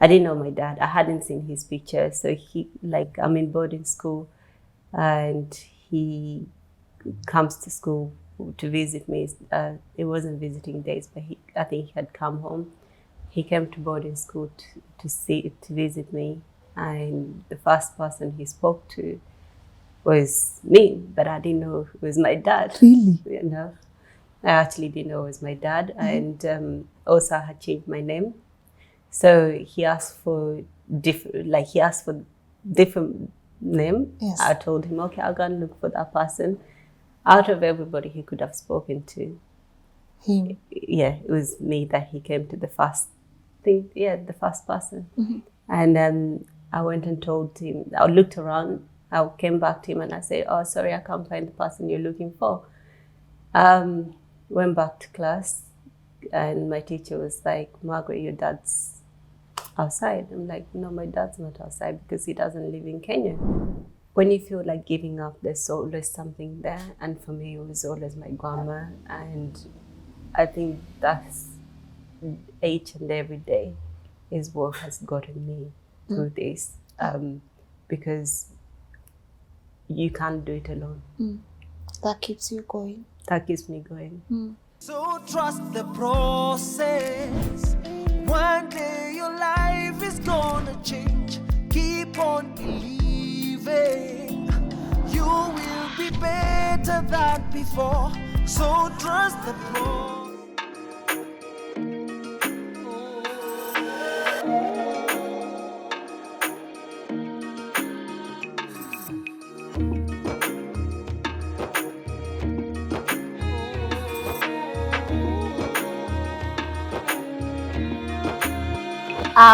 I didn't know my dad. I hadn't seen his picture. So I'm in boarding school, and he comes to school to visit me. It wasn't visiting days, but I think he had come home. He came to boarding school to visit me, and the first person he spoke to was me, but I didn't know it was my dad. Really? You know, I actually didn't know it was my dad, and also I had changed my name. So he asked for different name. Yes. I told him, okay, I'll go and look for that person. Out of everybody he could have spoken to, Him. yeah, it was me that he came to the first thing. Yeah, the first person. And I went and told him. I looked around. I came back to him and I said, "Oh, sorry, I can't find the person you're looking for." Went back to class, and my teacher was like, "Margaret, your dad's outside." I'm like, "No, my dad's not outside because he doesn't live in Kenya." When you feel like giving up, there's always something there. And for me, it was always my grandma. And I think that's each and every day is what has gotten me through this. Because you can't do it alone. That keeps you going. That keeps me going. So trust the process. One day your life is gonna change. Keep on believing. You will be better than before. So trust the process.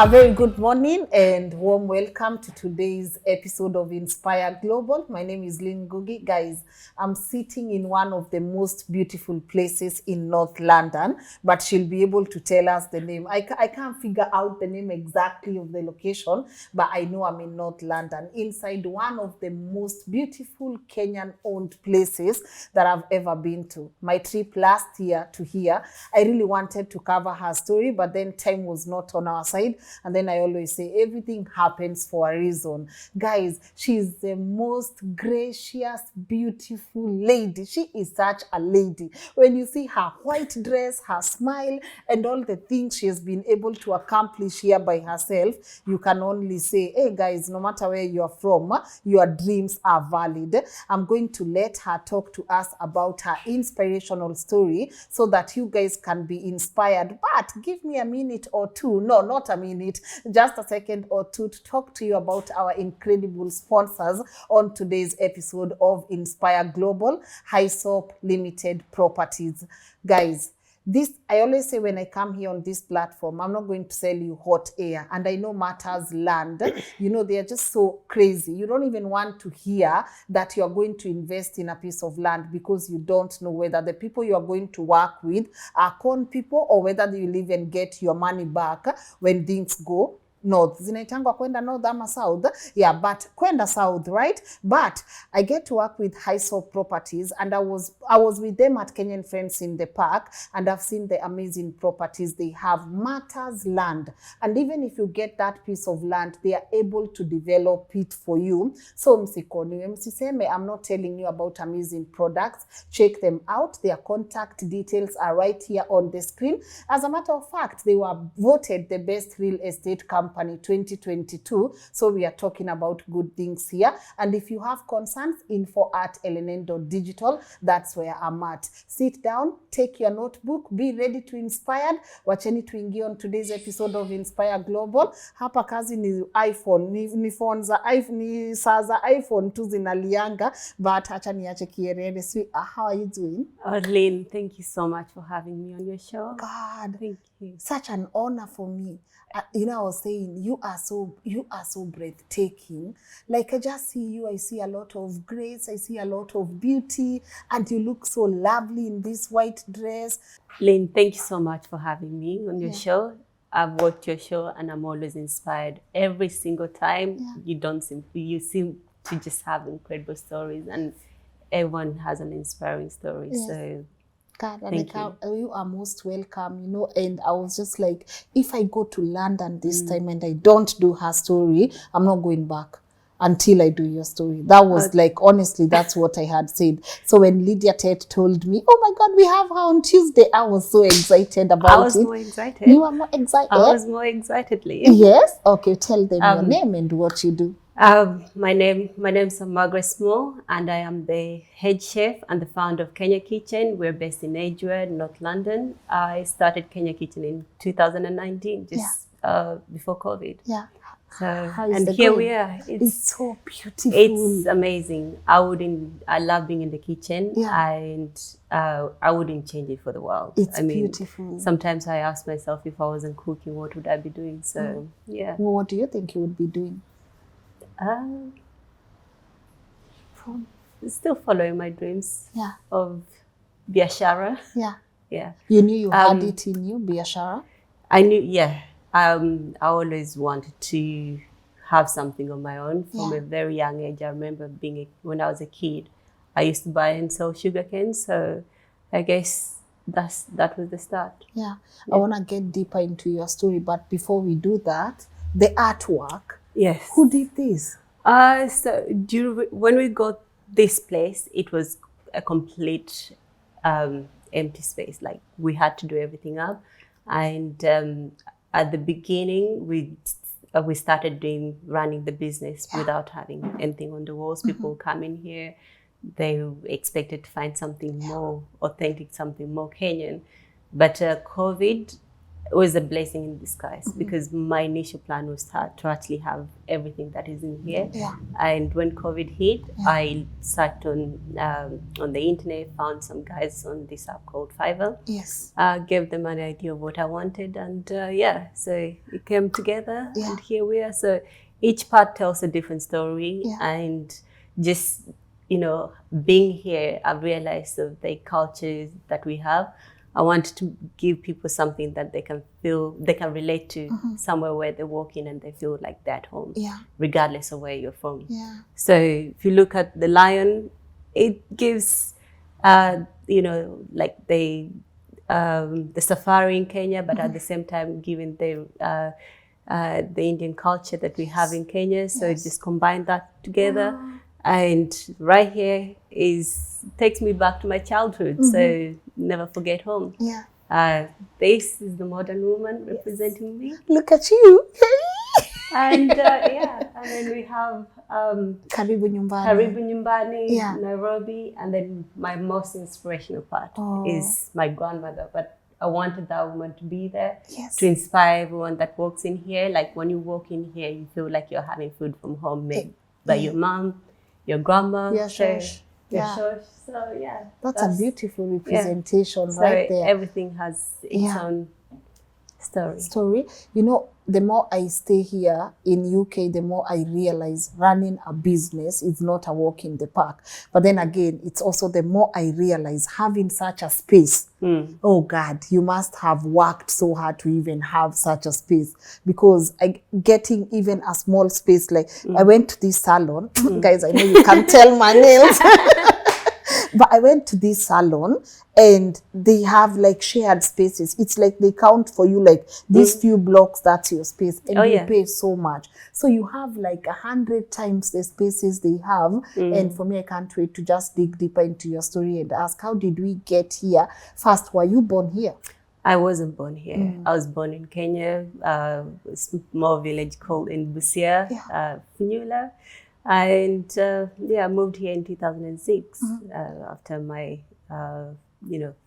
Very good morning and warm welcome to today's episode of Inspire Global. My name is Lynn Ngugi. Guys, I'm sitting in one of the most beautiful places in North London, but she'll be able to tell us the name. I can't figure out the name exactly of the location, but I know I'm in North London, inside one of the most beautiful Kenyan-owned places that I've ever been to. My trip last year to here, I really wanted to cover her story, but then time was not on our side. And then I always say everything happens for a reason. Guys, she's the most gracious, beautiful lady. She is such a lady. When you see her white dress, her smile, and all the things she has been able to accomplish here by herself, you can only say, hey guys, no matter where you're from, your dreams are valid. I'm going to let her talk to us about her inspirational story so that you guys can be inspired. But give me a minute or two. No, not a minute, just a second or two to talk to you about our incredible sponsors on today's episode of Inspire Global, Hyssop Limited Properties. Guys, this, I always say when I come here on this platform, I'm not going to sell you hot air. And I know matters land. You know, they are just so crazy. You don't even want to hear that you're going to invest in a piece of land because you don't know whether the people you're going to work with are con people or whether you'll even get your money back when things go north. Zinaitangwa kwenda north ama south. Yeah, but kwenda south, right? But I get to work with Hyssop Properties, and I was with them at Kenyan Friends in the Park, and I've seen the amazing properties they have. Matters land. And even if you get that piece of land, they are able to develop it for you. So msikoni, msiseme I'm not telling you about amazing products. Check them out. Their contact details are right here on the screen. As a matter of fact, they were voted the best real estate company 2022. So we are talking about good things here. And if you have concerns, info@lnn.digital. That's where I'm at. Sit down, take your notebook, be ready to inspire. Wacheni tuingie on today's episode of Inspire Global. Hapa kazi ni iPhone, ni phone za iPhone, ni saa za iPhone tu zinalianga, but acha niache kierere. Sweet, how are you doing? Oh, Lynn, thank you so much for having me on your show. God, Thank you. Such an honor for me. You know, I was saying you are so breathtaking. Like I just see you, I see a lot of grace, I see a lot of beauty, and you look so lovely in this white dress. Lynn, thank you so much for having me on your show. I've watched your show and I'm always inspired every single time. You seem to just have incredible stories, and everyone has an inspiring story. So God, and Thank like you are most welcome, you know. And I was just like, if I go to London this time and I don't do her story, I'm not going back until I do your story. That was like, honestly, that's what I had said. So when Lydia Ted told me, oh my God, we have her on Tuesday, I was so excited about it. I was more excited. You are more excited? I was more excitedly. Yes? Okay, tell them your name and what you do. My name's Margaret Small, and I am the head chef and the founder of Kenya Kitchen. We're based in Edgware, North London. I started Kenya Kitchen in 2019, just before COVID. Yeah. So, How is and the here going? we are. It's so beautiful. It's amazing. I love being in the kitchen, and I wouldn't change it for the world. It's I mean, beautiful. sometimes I ask myself, if I wasn't cooking, what would I be doing? So, yeah. Well, what do you think you would be doing? Still following my dreams Yeah. of biashara. Yeah. Yeah. You knew you had it in you, biashara? I knew, I always wanted to have something on my own from a very young age. I remember when I was a kid, I used to buy and sell sugar canes. So I guess that was the start. Yeah. I want to get deeper into your story, but before we do that, the artwork. Yes. Who did this? So when we got this place, it was a complete empty space. Like, we had to do everything up. And at the beginning, we started running the business without having anything on the walls. People come in here, they expected to find something more authentic, something more Kenyan. But COVID was a blessing in disguise, because my initial plan was to actually have everything that is in here. Yeah. And when COVID hit, I sat on the internet, found some guys on this app called Fiverr. Yes. Gave them an idea of what I wanted, and so it came together, and here we are. So each part tells a different story, and just, being here, I've realized of the cultures that we have. I wanted to give people something that they can relate to, somewhere where they walk in and they feel like they're at home, regardless of where you're from. Yeah. So if you look at the lion, it gives, like the safari in Kenya, but at the same time giving the Indian culture that we have in Kenya. So just combine that together. And right here takes me back to my childhood. So never forget home. Yeah. This is the modern woman representing me. Look at you. And and then we have Karibu Nyumbani, Nairobi, and then my most inspirational part is my grandmother. But I wanted that woman to be there to inspire everyone that walks in here. Like, when you walk in here, you feel like you're having food from home made by your mom, your grandma, your shosh. So that's a beautiful representation right there. Everything has its own story. The more I stay here in UK, the more I realize running a business is not a walk in the park. But then again, it's also the more I realize having such a space. Oh God, you must have worked so hard to even have such a space, because getting even a small space, like I went to this salon, guys, I know you can't tell my nails. But I went to this salon and they have like shared spaces. It's like they count for you, like these few blocks, that's your space. And you pay so much. So you have like 100 times the spaces they have. And for me, I can't wait to just dig deeper into your story and ask, how did we get here? First, were you born here? I wasn't born here. I was born in Kenya, a small village called in Busia, Funyula. And I moved here in 2006 after my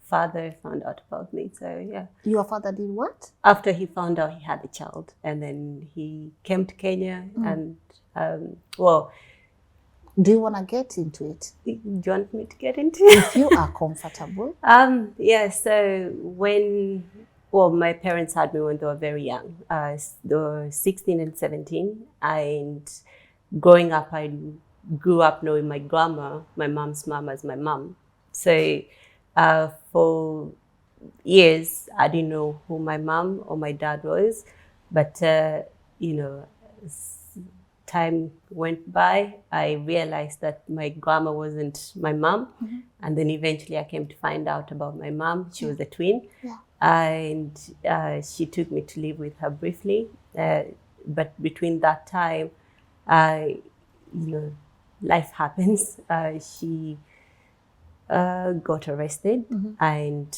father found out about me. So Your father did what? After he found out he had a child, and then he came to Kenya and do you want to get into it? Do you want me to get into it? If you are comfortable. So when my parents had me when they were very young. They were 16 and 17, and growing up, I grew up knowing my grandma, my mom's mom, as my mom. So for years, I didn't know who my mom or my dad was. But, time went by, I realized that my grandma wasn't my mom. And then eventually I came to find out about my mom. She was a twin. And she took me to live with her briefly. But between that time, life happens. She got arrested and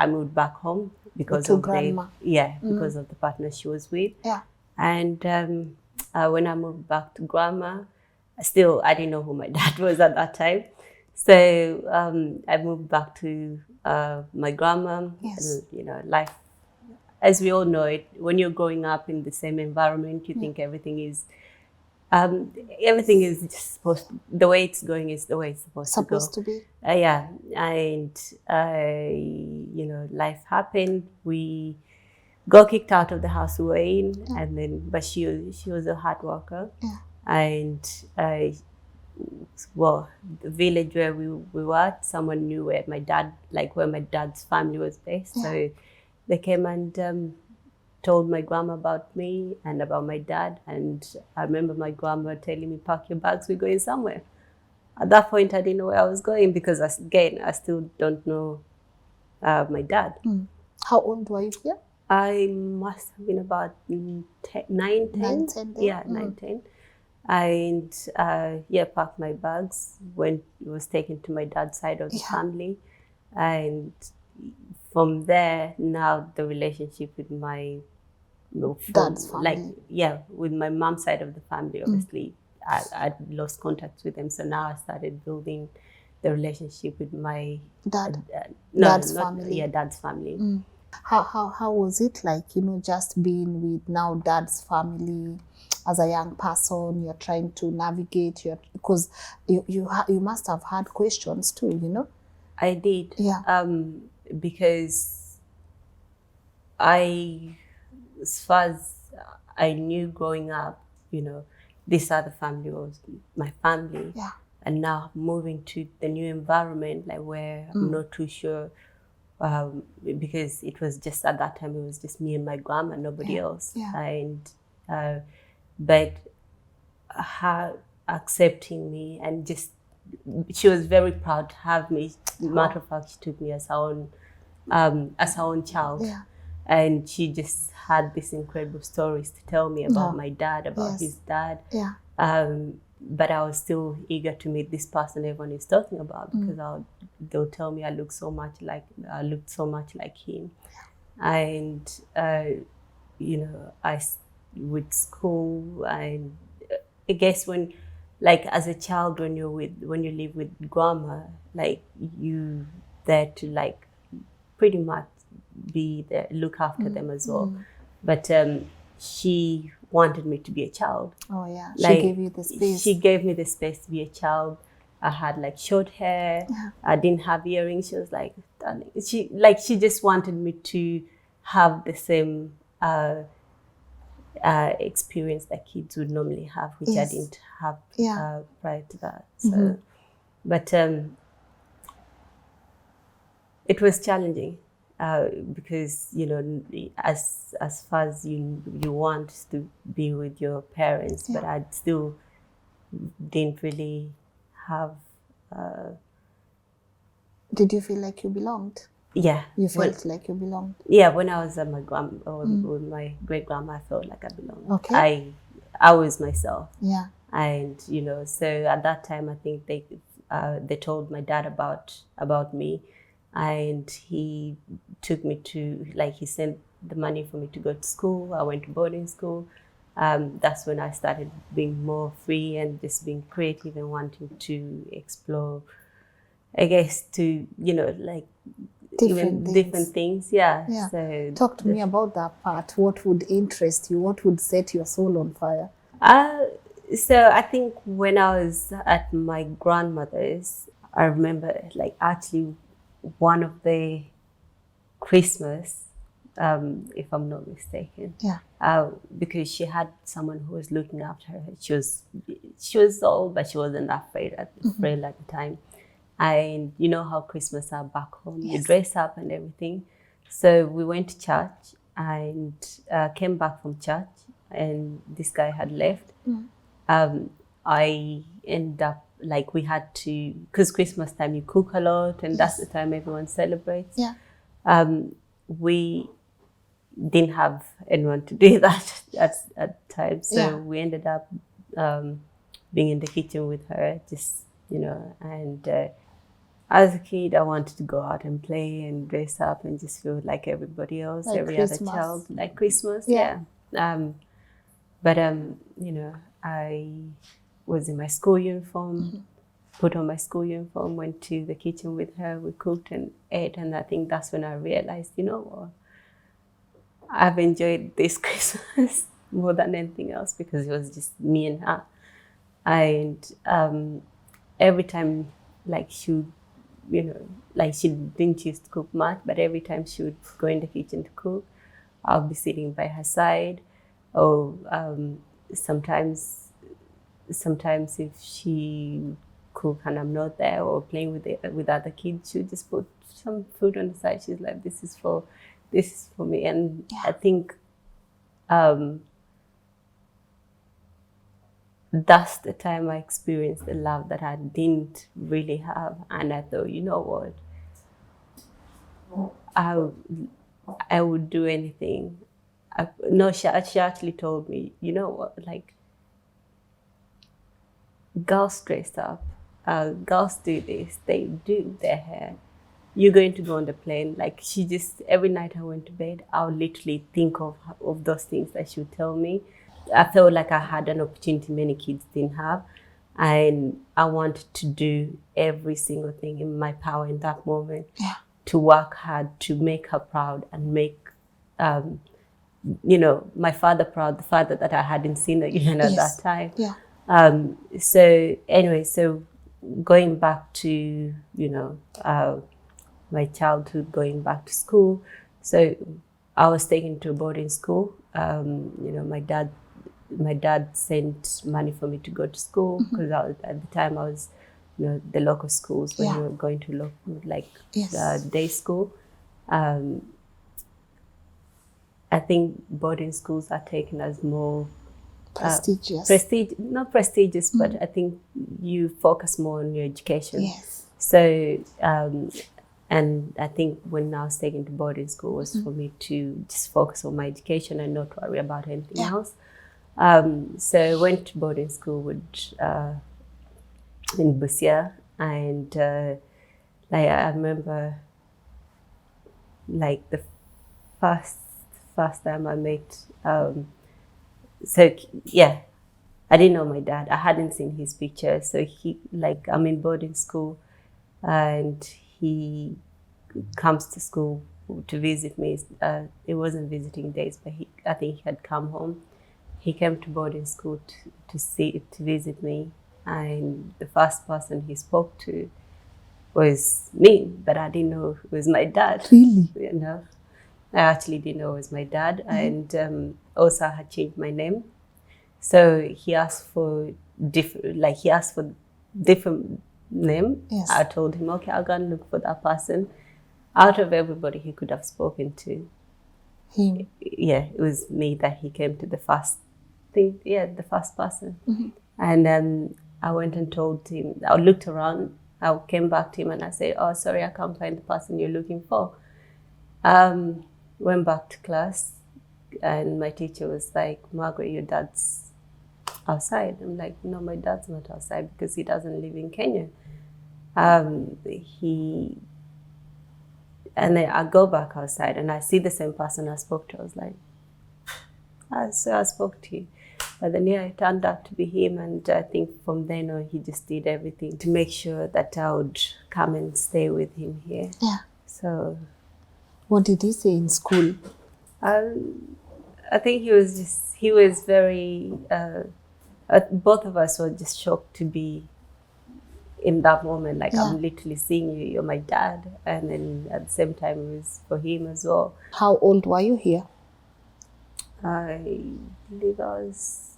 I moved back home because of grandma. because of the partner she was with. And when I moved back to grandma, still I didn't know who my dad was at that time. So I moved back to my grandma. And, life, as we all know it, when you're growing up in the same environment, you think everything is just supposed to, the way it's going is the way it's supposed to be. And life happened. We got kicked out of the house we were in, and then but she was a hard worker, and the village where we were, someone knew where my dad's family was based, so they came and told my grandma about me and about my dad. And I remember my grandma telling me, "Pack your bags, we're going somewhere." At that point, I didn't know where I was going because, again, I still don't know my dad. How old were you here? I must have been about 9, 10. 9, 10. Yeah, 9, 10. And packed my bags when it was taken to my dad's side of the family. And from there, now the relationship with my dad's family. With my mom's side of the family, obviously, I'd lost contact with them. So now I started building the relationship with my dad's family. Yeah, dad's family. How was it like, just being with now dad's family as a young person? You're trying to navigate because you must have had questions too, I did. Because as far as I knew growing up, this other family was my family. And now moving to the new environment, like where I'm not too sure, because it was just at that time, it was just me and my grandma, nobody else. And but her accepting me and just, she was very proud to have me. Matter of fact, she took me as her own child. And she just had these incredible stories to tell me about my dad, about his dad. But I was still eager to meet this person everyone is talking about, because they'll tell me I looked so much like him. And with school, and I guess when, like, as a child, when you live with grandma, like, you there to, like, pretty much be there, look after them as well. But she wanted me to be a child. She gave you the space. She gave me the space to be a child. I had, like, short hair. I didn't have earrings. She was like, darling. She just wanted me to have the same experience that kids would normally have, which I didn't have prior to that. So, but it was challenging. Because as far as you want to be with your parents, but I still didn't really have. Did you feel like you belonged? Yeah, you felt like you belonged. Yeah, when I was at my with my great grandma, I felt like I belonged. Okay, I was myself. Yeah, and so at that time, I think they told my dad about me. And he took me to, like, he sent the money for me to go to school. I went to boarding school. That's when I started being more free and just being creative and wanting to explore, I guess, to, like, different things. Yeah. So talk to me about that part. What would interest you? What would set your soul on fire? So I think when I was at my grandmother's, I remember, like, actually, one of the Christmas, if I'm not mistaken, because she had someone who was looking after her. She was old, but she wasn't afraid at the time. And you know how Christmas are back home, you dress up and everything. So we went to church and came back from church, and this guy had left. I end up like we had to, because Christmas time you cook a lot, and that's the time everyone celebrates. Yeah. We didn't have anyone to do that at times, so we ended up being in the kitchen with her, just and as a kid I wanted to go out and play and dress up and just feel like everybody else, Like every Christmas. other child, like Christmas. But I was in my school uniform, put on my school uniform, went to the kitchen with her, we cooked and ate, and I think that's when I realized, what, I've enjoyed this Christmas more than anything else, because it was just me and her. And every time, like she didn't used to cook much, but every time she would go in the kitchen to cook, I'll be sitting by her side. Or sometimes if she cook and I'm not there or playing with other kids, she'll just put some food on the side. She's like, this is for me. And I think that's the time I experienced the love that I didn't really have. And I thought, you know what, I would do anything. She actually told me, you know what, like, girls dress up, girls do this, they do their hair. You're going to go on the plane. Like, she just, every night I went to bed, I would literally think of those things that she would tell me. I felt like I had an opportunity many kids didn't have. And I wanted to do every single thing in my power in that moment to work hard, to make her proud and make, my father proud, the father that I hadn't seen again at that time. So anyway, so going back to, my childhood, going back to school. So I was taken to a boarding school. My dad sent money for me to go to school, because at the time I was, the local schools when you were going to day school. I think boarding schools are taken as more prestigious. Not prestigious, but I think you focus more on your education. Yes. So, and I think when I was taken to boarding school was for me to just focus on my education and not worry about anything else. So I went to boarding school in Busia, and I remember like the first time I met. I didn't know my dad. I hadn't seen his picture. So I'm in boarding school, and he comes to school to visit me. It wasn't visiting days, but I think he had come home. He came to boarding school to visit me, and the first person he spoke to was me, but I didn't know it was my dad. Really? I actually didn't know it was my dad, and also I had changed my name. So he asked for different name. Yes. I told him, okay, I'll go and look for that person. Out of everybody he could have spoken to, him. Yeah, it was me that he came to the first thing. Yeah, the first person. And I went and told him. I looked around. I came back to him and I said, "Oh, sorry, I can't find the person you're looking for." Went back to class, and my teacher was like, "Margaret, your dad's outside." I'm like, "No, my dad's not outside because he doesn't live in Kenya." And then I go back outside and I see the same person I spoke to. I was like, so I spoke to you. But then, it turned out to be him. And I think from then on, he just did everything to make sure that I would come and stay with him here. Yeah. So. What did he say in school? I think he was very, both of us were just shocked to be in that moment. Like, I'm literally seeing you, you're my dad. And then at the same time, it was for him as well. How old were you here? I believe I was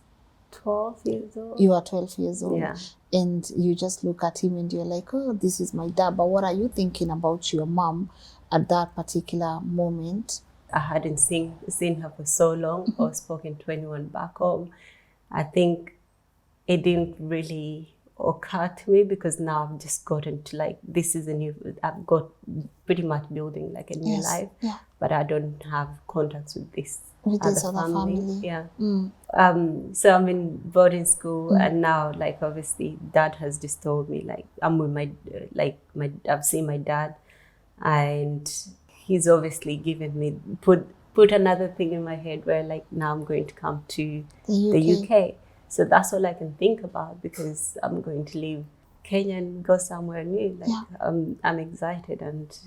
12 years old. You were 12 years old. Yeah. And you just look at him and you're like, oh, this is my dad. But what are you thinking about your mom at that particular moment? I hadn't seen her for so long or spoken to anyone back home. I think it didn't really occur to me because now I've just gotten to like, I've got pretty much building like a new life, but I don't have contacts with this other family. Yeah. So I'm in boarding school, and now like obviously Dad has just told me like I'm with I've seen my dad, and he's obviously given me put another thing in my head where like now I'm going to come to the UK. So that's all I can think about, because I'm going to leave Kenya and go somewhere new. Like I'm excited, and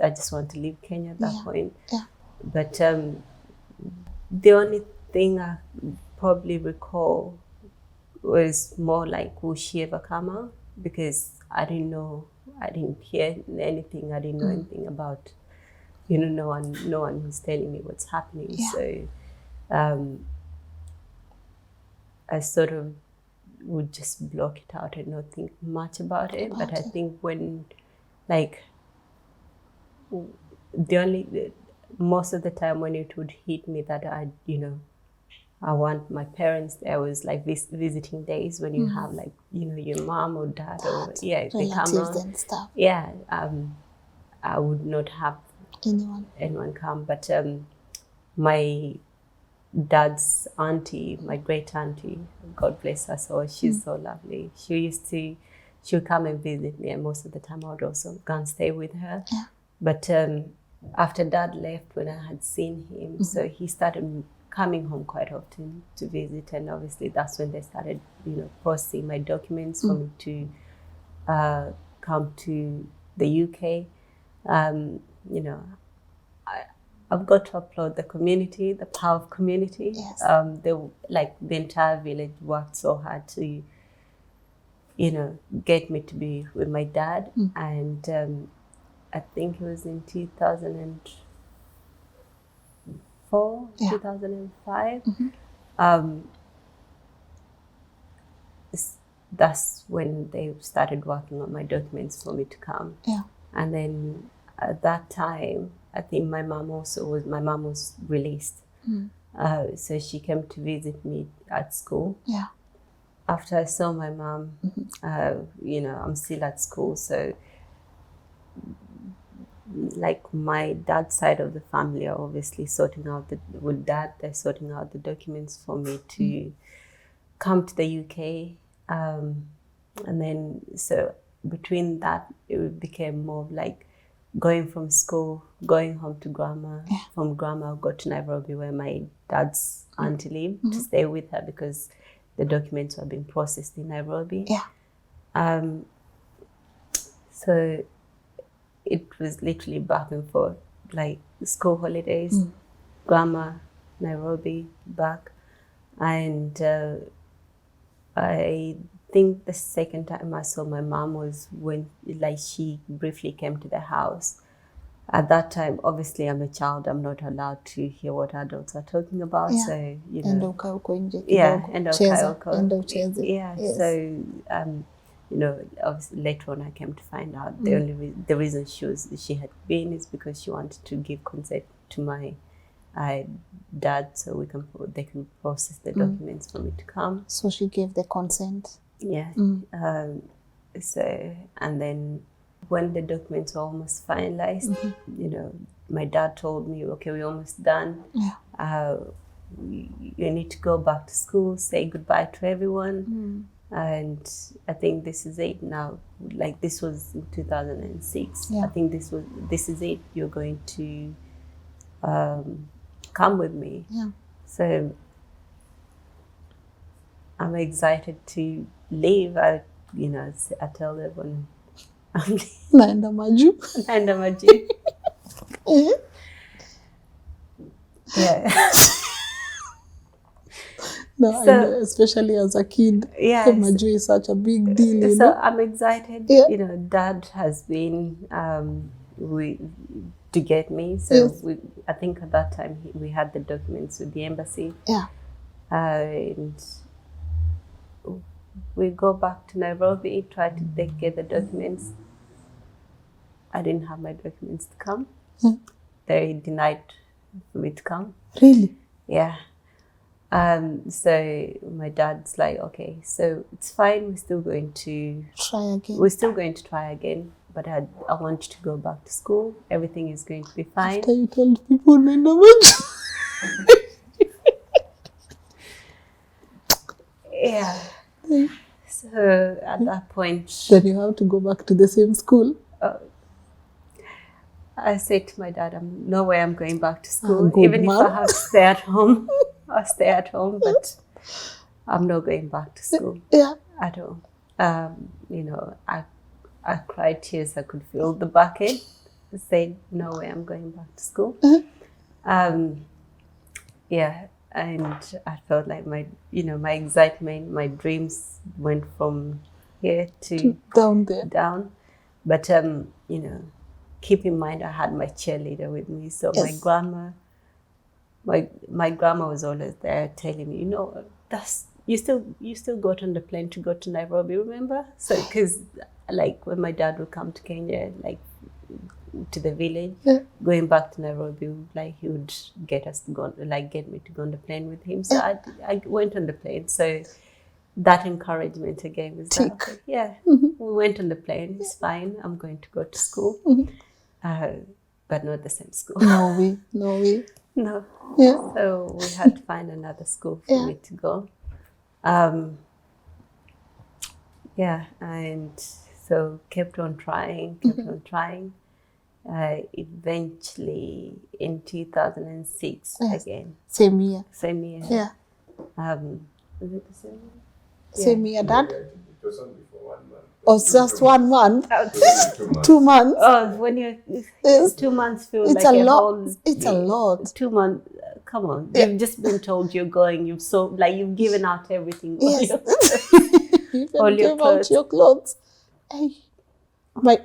I just want to leave Kenya at that point. But the only thing I probably recall was more like, will she ever come out? Because I didn't hear anything. I didn't know anything about, no one was telling me what's happening. So I sort of would just block it out and not think much about it. But I think when, like, most of the time when it would hit me that I want my parents there, was like visiting days when you have like, your mom or dad or they come around and stuff. I would not have anyone come. But my dad's auntie, my great auntie, God bless her soul, she's so lovely. She would come and visit me, and most of the time I would also go and stay with her. But after Dad left, when I had seen him, so he started coming home quite often to visit, and obviously that's when they started, processing my documents for me to come to the UK. I've got to applaud the community, the power of community. The entire village worked so hard to, get me to be with my dad. And I think it was in 2004, 2005. That's when they started working on my documents for me to come. And then at that time, I think my mom was released. So she came to visit me at school. After I saw my mom, I'm still at school. So like my dad's side of the family are obviously sorting out they're sorting out the documents for me to come to the UK. And then, so between that, it became more like going from school, going home to grandma. From grandma, I'll go to Nairobi, where my dad's auntie lived, to stay with her because the documents were being processed in Nairobi. So it was literally back and forth, like school holidays, grandma, Nairobi, back. And I think the second time I saw my mom was when she briefly came to the house. At that time, obviously I'm a child, I'm not allowed to hear what adults are talking about. So, obviously later on I came to find out the reason she had been is because she wanted to give consent to my dad, so they can process the documents for me to come. So she gave the consent. So, and then when the documents were almost finalized, my dad told me, okay, we're almost done. You need to go back to school, say goodbye to everyone. And I think this is it now. Like, this was in 2006. I think this is it. You're going to come with me. So I'm excited to leave. I tell everyone naenda maju. No, so, especially as a kid, maju is such a big deal. So I'm excited. Dad has been to get me. So I think at that time we had the documents with the embassy. And we go back to Nairobi, try to get the documents. I didn't have my documents to come. They denied for me to come. Really? Yeah. So my dad's like, okay, so it's fine. We're still going to try again. But I want you to go back to school. Everything is going to be fine. After you told people nenda much. Yeah. So at that point, Then you have to go back to the same school. I said to my dad, no way I'm going back to school. Good Even man. if I have to stay at home, I'll stay at home, but I'm not going back to school Yeah. at all. You know, I cried tears. I could feel the bucket. I said, no way I'm going back to school. Yeah, and I felt like my excitement, my dreams went from here to Down there. down. But, you know, keep in mind I had my cheerleader with me. So Yes. my grandma was always there telling me, you know, you still got on the plane to go to Nairobi, remember? So, because like when my dad would come to Kenya, like to the village, going back to Nairobi, like he would get me to go on the plane with him. So I went on the plane. So that encouragement again was like, yeah, we went on the plane. It's fine. I'm going to go to school, but not the same school. No way. No. Yeah. So we had to find another school for me to go. Yeah, and so kept on trying. Eventually, in 2006, again. Same year. Yeah. Is it the same year? Same year, Dad? It was only for 1 month. Or just 1 month? It was only 2 months. 2 months? Oh, when you're Yes. 2 months feel It's like a a lot. whole. It's a lot. 2 months. Come on, you've just been told you're going. You've given out everything. Yes. You All even your gave out your clothes. Hey.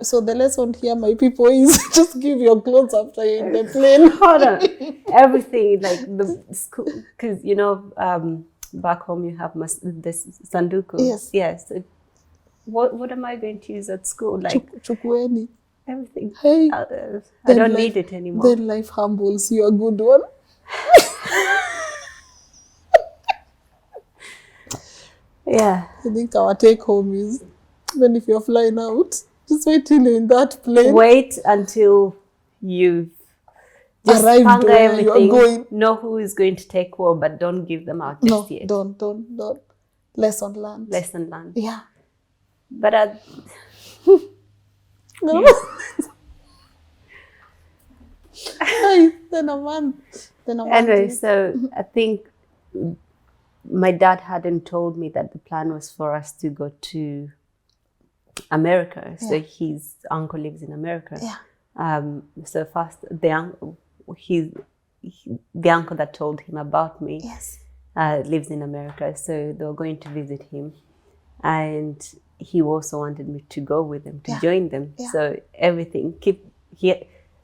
So the lesson here, my people, is just give your clothes after you're in the plane. Hold on, everything like the school, because you know, back home you have this sanduku. Yes. Yes. What am I going to use at school? Like Chukweni. everything. Hey. I don't need it anymore. Then life humbles you a good one. Yeah. I think our take home is, even if you're flying out, just wait till you're in that plane. Wait until you've just Arrived panga where everything. you're going. Know who is going to take what, but don't give them out just yet. Don't. Lesson learned. Lesson learned. Yeah. But Hey, then a month. anyway, so I think my dad hadn't told me that the plan was for us to go to America. So his uncle lives in America. Yeah. So first, the uncle that told him about me lives in America. So they were going to visit him, and he also wanted me to go with them to join them. Yeah. So everything here.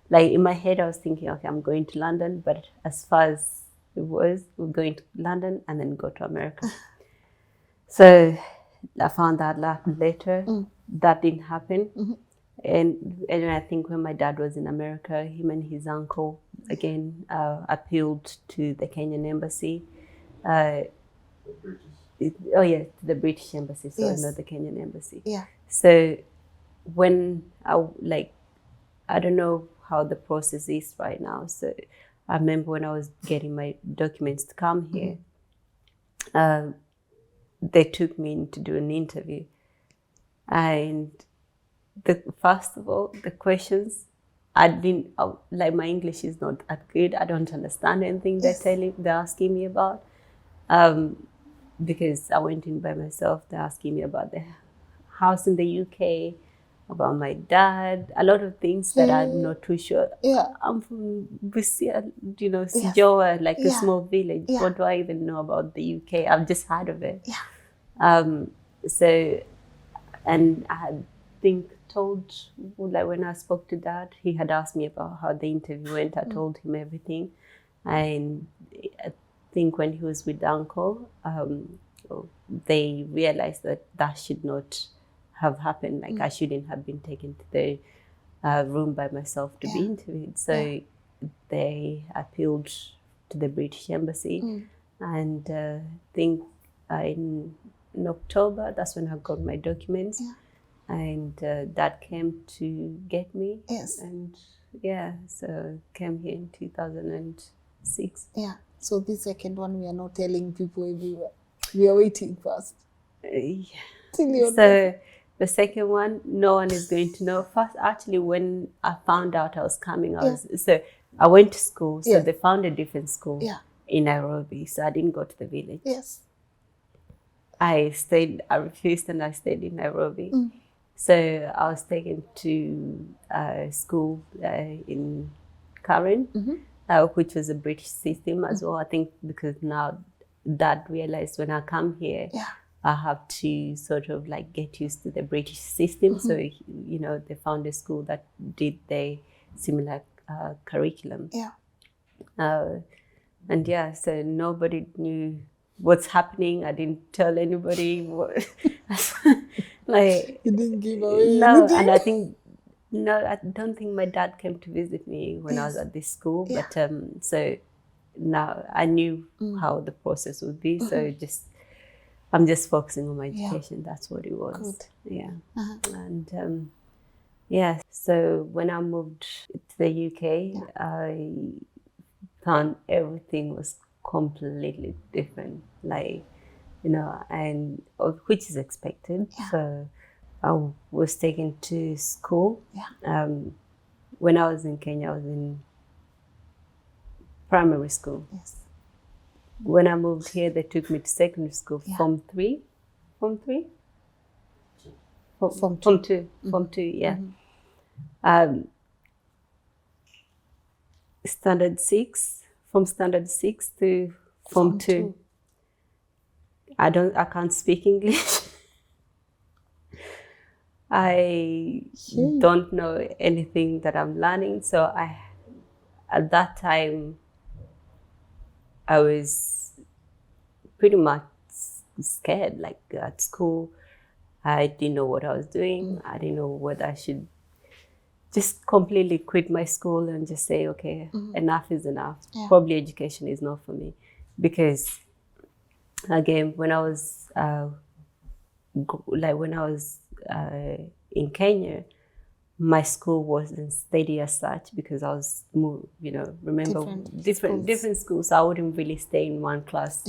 Like in my head, I was thinking, okay, I'm going to London, but as far as it was, we're going to London and then go to America. So I found that later. That didn't happen. And I think when my dad was in America, him and his uncle again appealed to the Kenyan embassy. To the British embassy, sorry, not the Kenyan embassy. Yeah. So when I don't know how the process is right now. So I remember when I was getting my documents to come here, they took me in to do an interview. And first of all, the questions, I didn't, my English is not that good. I don't understand anything they're asking me about. Because I went in by myself, they're asking me about the house in the UK, about my dad, a lot of things that I'm not too sure. Yeah. I'm from Busia, Sijoa, like a small village. Yeah. What do I even know about the UK? I've just heard of it. Yeah. So, and I had told, like when I spoke to Dad, he had asked me about how the interview went. I told him everything. And I think when he was with the uncle, they realized that should not have happened. Like I shouldn't have been taken to the room by myself to be interviewed. So they appealed to the British embassy, And I think in October, that's when I got my documents. Yeah. And Dad came to get me. Yes. And yeah, so came here in 2006. Yeah. So this second one, we are not telling people everywhere. We are waiting first. Yeah. Till you're So the second one, no one is going to know. First, actually, when I found out I was coming, I went to school. So Yeah. they found a different school Yeah. in Nairobi. So I didn't go to the village. Yes. I refused and I stayed in Nairobi. So I was taken to school in Karen, which was a British system as well. I think because now Dad realized when I come here, I have to sort of like get used to the British system. So, you know, they found a school that did the similar curriculum. Yeah. And yeah, so nobody knew what's happening. I didn't tell anybody what, like, You didn't give away no, anything. and I don't think my dad came to visit me when I was at this school. Yeah. But so now I knew how the process would be. So I'm just focusing on my education. That's what it was. Good. Yeah. And yeah, so when I moved to the UK, I found everything was completely different, like, you know, and which is expected. So I was taken to school. When I was in Kenya, I was in primary school. Yes. When I moved here, they took me to secondary school. Form two. Yeah. Standard 6, from standard 6 to form 2. I can't speak English. I don't know anything that I'm learning. So at that time, I was pretty much scared. Like at school, I didn't know what I was doing. I didn't know whether I should just completely quit my school and just say, okay, enough is enough. Probably education is not for me. Because again, when I was in Kenya, my school wasn't steady as such because I was, you know, remember different schools. So I wouldn't really stay in one class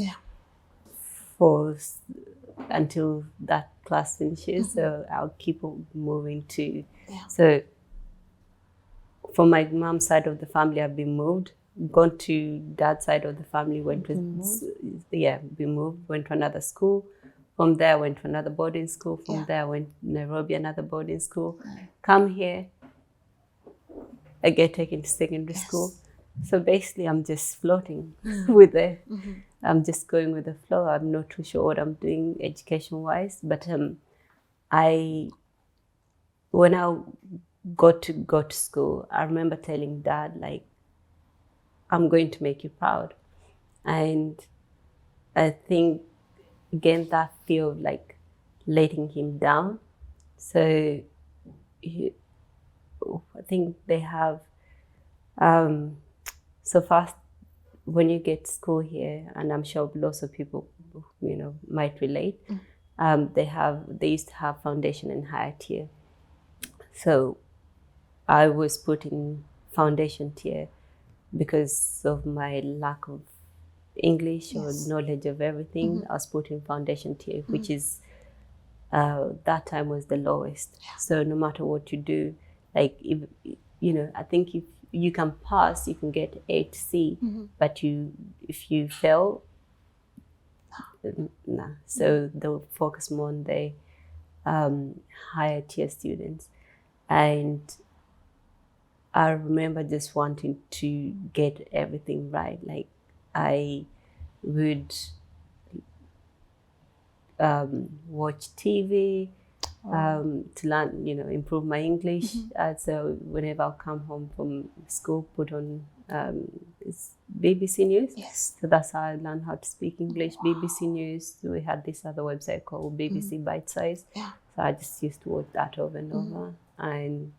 until that class finishes. So I'll keep on moving to. So from my mom's side of the family, I've been moved. Gone to dad's side of the family, went to another school. From there, I went to another boarding school. From there, I went to Nairobi, another boarding school. Come here, I get taken to secondary school. So basically, I'm just floating with it. I'm just going with the flow. I'm not too sure what I'm doing education-wise. But when I got to school, I remember telling Dad, like, I'm going to make you proud. And I think, again, that fear of like letting him down. So I think they have, so fast when you get to school here, and I'm sure lots of people, you know, might relate, they used to have foundation and higher tier. So I was put in foundation tier because of my lack of English or knowledge of everything. I was put in foundation tier, which is that time was the lowest. So no matter what you do, like, if you know, I think if you can pass, you can get A to C, but if you fail, nah. So they'll focus more on the higher tier students. And I remember just wanting to get everything right. Like I would watch TV to learn, you know, improve my English. So whenever I come home from school, put on it's BBC News. So that's how I learned how to speak English. BBC News. We had this other website called BBC Bite Size. So I just used to watch that over and over. And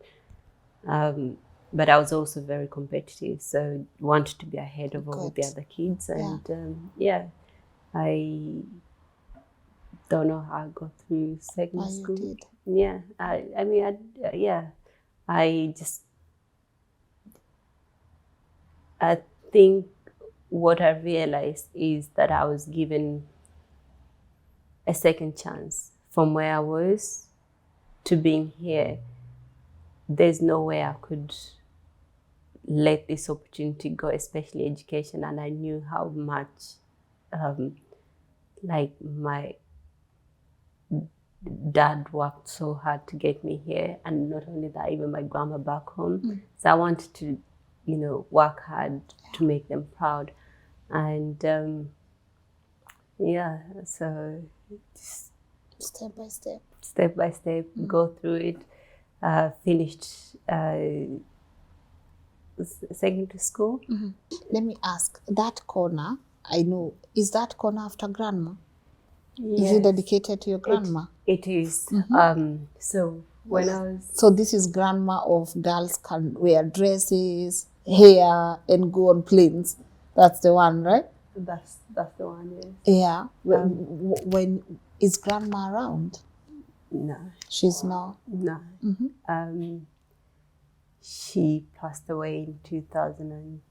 but I was also very competitive, so wanted to be ahead of all the other kids. And I don't know how I got through secondary You school. did. Yeah, I mean, I think what I realized is that I was given a second chance from where I was to being here. There's no way I could let this opportunity go, especially education. And I knew how much, like my dad worked so hard to get me here, and not only that, even my grandma back home. So I wanted to, work hard to make them proud, and so just Step by step. step by step, go through it. Finished secondary school. Let me ask, that corner, I know, is that corner after grandma? Is it Yes, dedicated to your grandma? it is. So when I was So this is grandma of girls can wear dresses, hair, and go on planes. That's the one, right? that's the one. Yes. Yeah. When is grandma around? No, She's not. no. She passed away in 2000 and,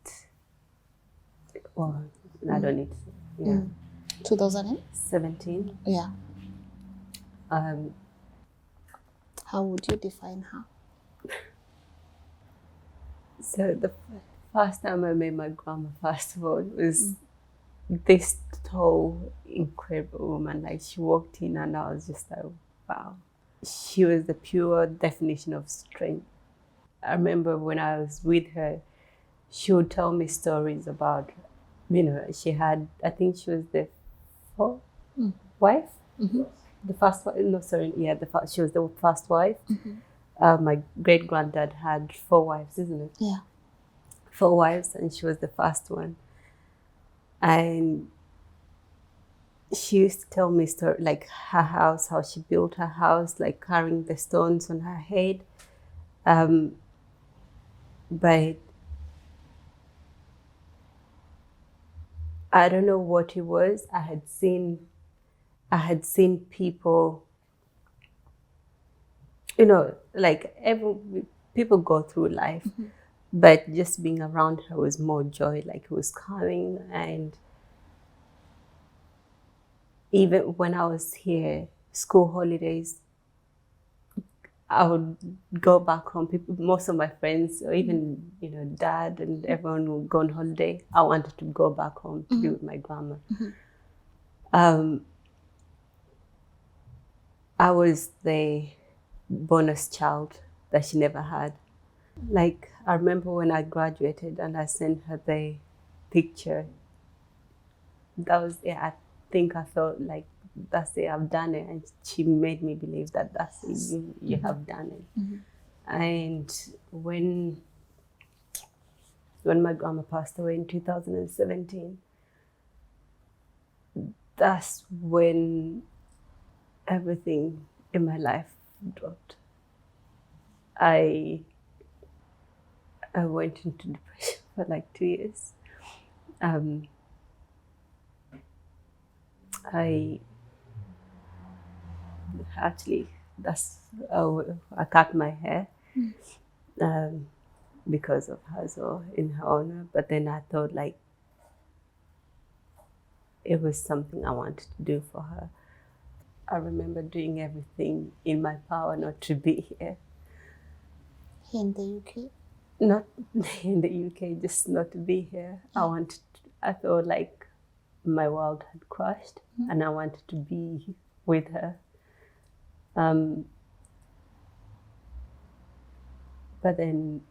well, I don't need to say, 2017. 17. Yeah. Um, How would you define her? so the first time I met my grandma, first of all, was this tall, incredible woman. Like, she walked in and I was just like, wow. She was the pure definition of strength. I remember when I was with her, she would tell me stories about, she had, I think she was the fourth wife? The first wife, no, sorry, yeah, she was the first wife. My great granddad had 4 wives, isn't it? Yeah. 4 wives, and she was the first one. And she used to tell me story, like her house, how she built her house, like carrying the stones on her head. But I don't know what it was. I had seen people, like people go through life, but just being around her was more joy. Like, it was calming. And even when I was here, school holidays, I would go back home. Most of my friends, or even dad and everyone would go on holiday. I wanted to go back home to be with my grandma. I was the bonus child that she never had. Like, I remember when I graduated and I sent her the picture. That was it. I think I felt like, that's it, I've done it. And she made me believe that that's it, you have done it. And when my grandma passed away in 2017, that's when everything in my life dropped. I went into depression for like 2 years. I cut my hair because of her, so in her honor. But then I thought, like, it was something I wanted to do for her. I remember doing everything in my power not to be here. In the UK? Not in the UK, just not to be here. I felt like my world had crashed, and I wanted to be with her. But then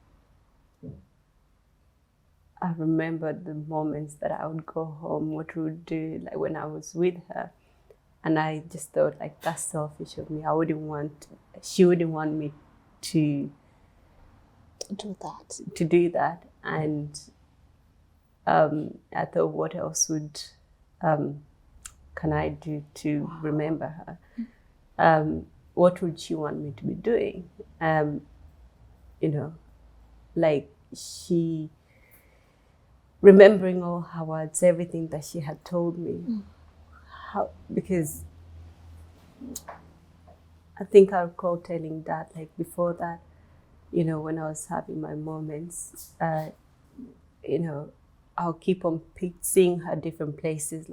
I remember the moments that I would go home, what we would do, like when I was with her. And I just thought, like, that's selfish of me. She wouldn't want me to Do that. And I thought, what else can I do to remember her? What would she want me to be doing? Like, remembering all her words, everything that she had told me. because I think I recall telling Dad, like before that, when I was having my moments, I'll keep on seeing her different places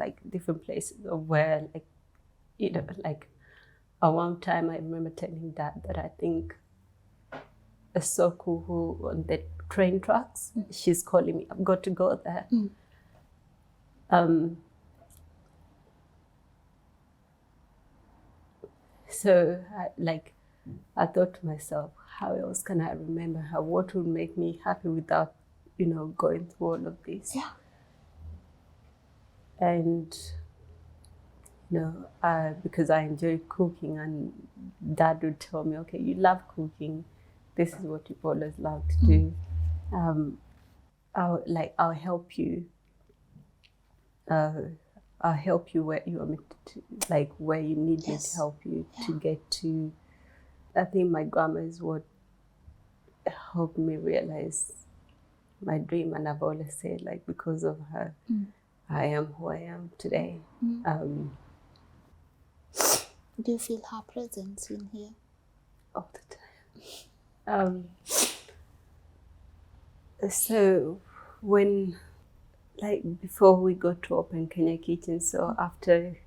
of where, like at one time I remember telling Dad that I think a Soku who on the train tracks, she's calling me, I've got to go there. So I thought to myself, how else can I remember her? What would make me happy without, going through all of this? Yeah. And, because I enjoy cooking, and Dad would tell me, okay, you love cooking. This is what you've always loved to do. I'll help you. I'll help you where you want me to, where you need me to help you to get to. I think my grandma is what helped me realize my dream, and I've always said, because of her, I am who I am today. Do you feel her presence in here? All the time. So when, before we got to open Kenya Kitchen, so after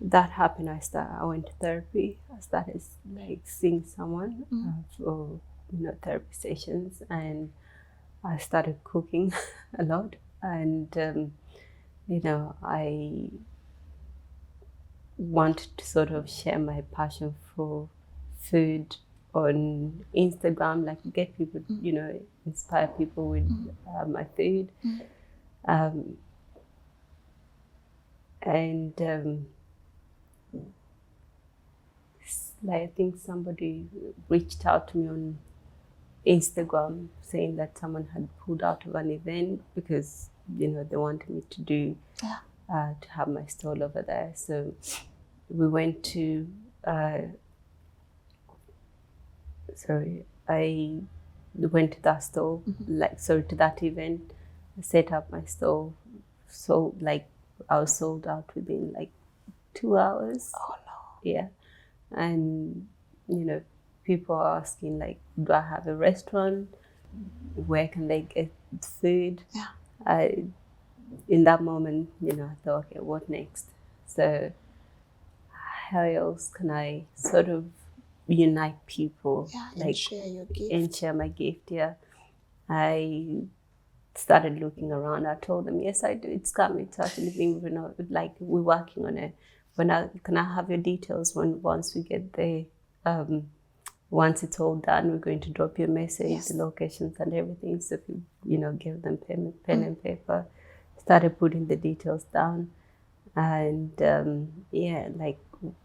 that happened, I went to therapy. I started seeing someone for therapy sessions, and I started cooking a lot, and I wanted to sort of share my passion for food on Instagram, get people, inspire people with my food. I think somebody reached out to me on Instagram saying that someone had pulled out of an event because, they wanted me to do, to have my stall over there. So we went to, I went to that stall, to that event, I set up my stall. So I was sold out within 2 hours. Oh no. Yeah. And, people are asking, do I have a restaurant? Where can they get food? Yeah. In that moment, I thought, okay, what next? So how else can I sort of unite people? And share your gift. And share my gift, yeah. I started looking around. I told them, yes, I do. It's coming. It's actually being, we're working on it. Can I have your details once we get there? Once it's all done, we're going to drop you a message, the locations and everything. So if you, give them pen and paper, started putting the details down. And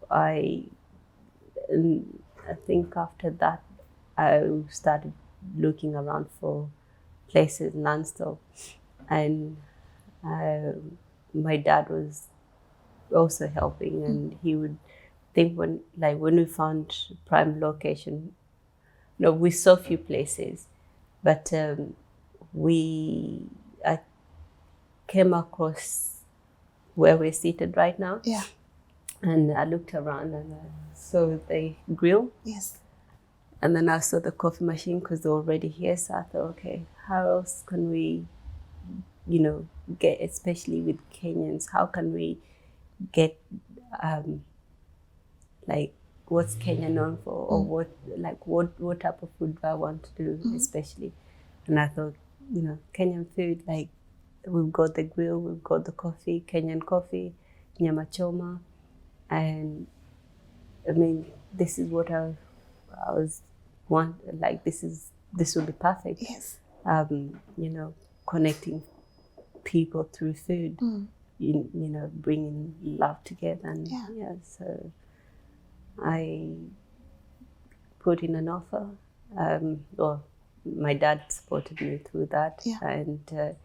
I think after that, I started looking around for places non-stop. And my dad was also helping, and he would think when we found prime location, we saw a few places, but I came across where we're seated right now. Yeah. And I looked around and I saw the grill. Yes. And then I saw the coffee machine because they're already here. So I thought, okay, how else can we, get, especially with Kenyans, how can we get, what's Kenya known for, or what type of food do I want to do, especially? And I thought, Kenyan food, we've got the grill, we've got the coffee, Kenyan coffee, nyama choma, and I mean, this is what I was this would be perfect. Yes. Connecting people through food, bringing love together, and so I put in an offer. Or my dad supported me through that, and the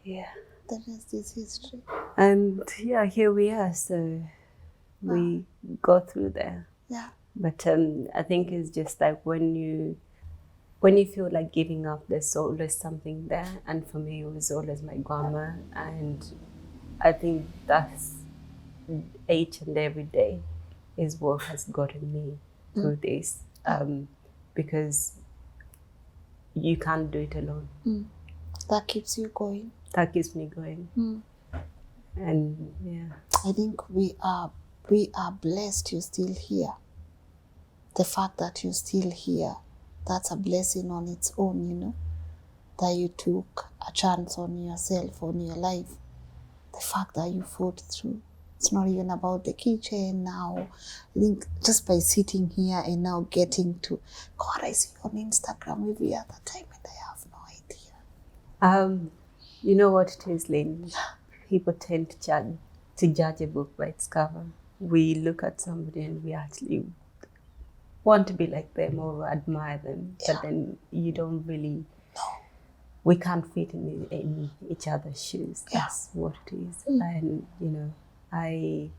rest is history. And here we are. So we go through there. Yeah. But I think it's just when you feel like giving up, there's always something there. And for me, it was always my grandma, and I think that's each and every day is what has gotten me through this, because you can't do it alone. That keeps you going. That keeps me going. And yeah, I think we are blessed you're still here. The fact that you're still here, that's a blessing on its own, you know, that you took a chance on yourself, on your life. The fact that you fought through. It's not even about the kitchen now. I think just by sitting here and now getting to, God, I see you on Instagram every other time and I have no idea. you know what it is, Lynn? People tend to judge a book by its cover. We look at somebody and we actually want to be like them or admire them, but then you don't really. We can't fit in each other's shoes. That's what it is. And you know, I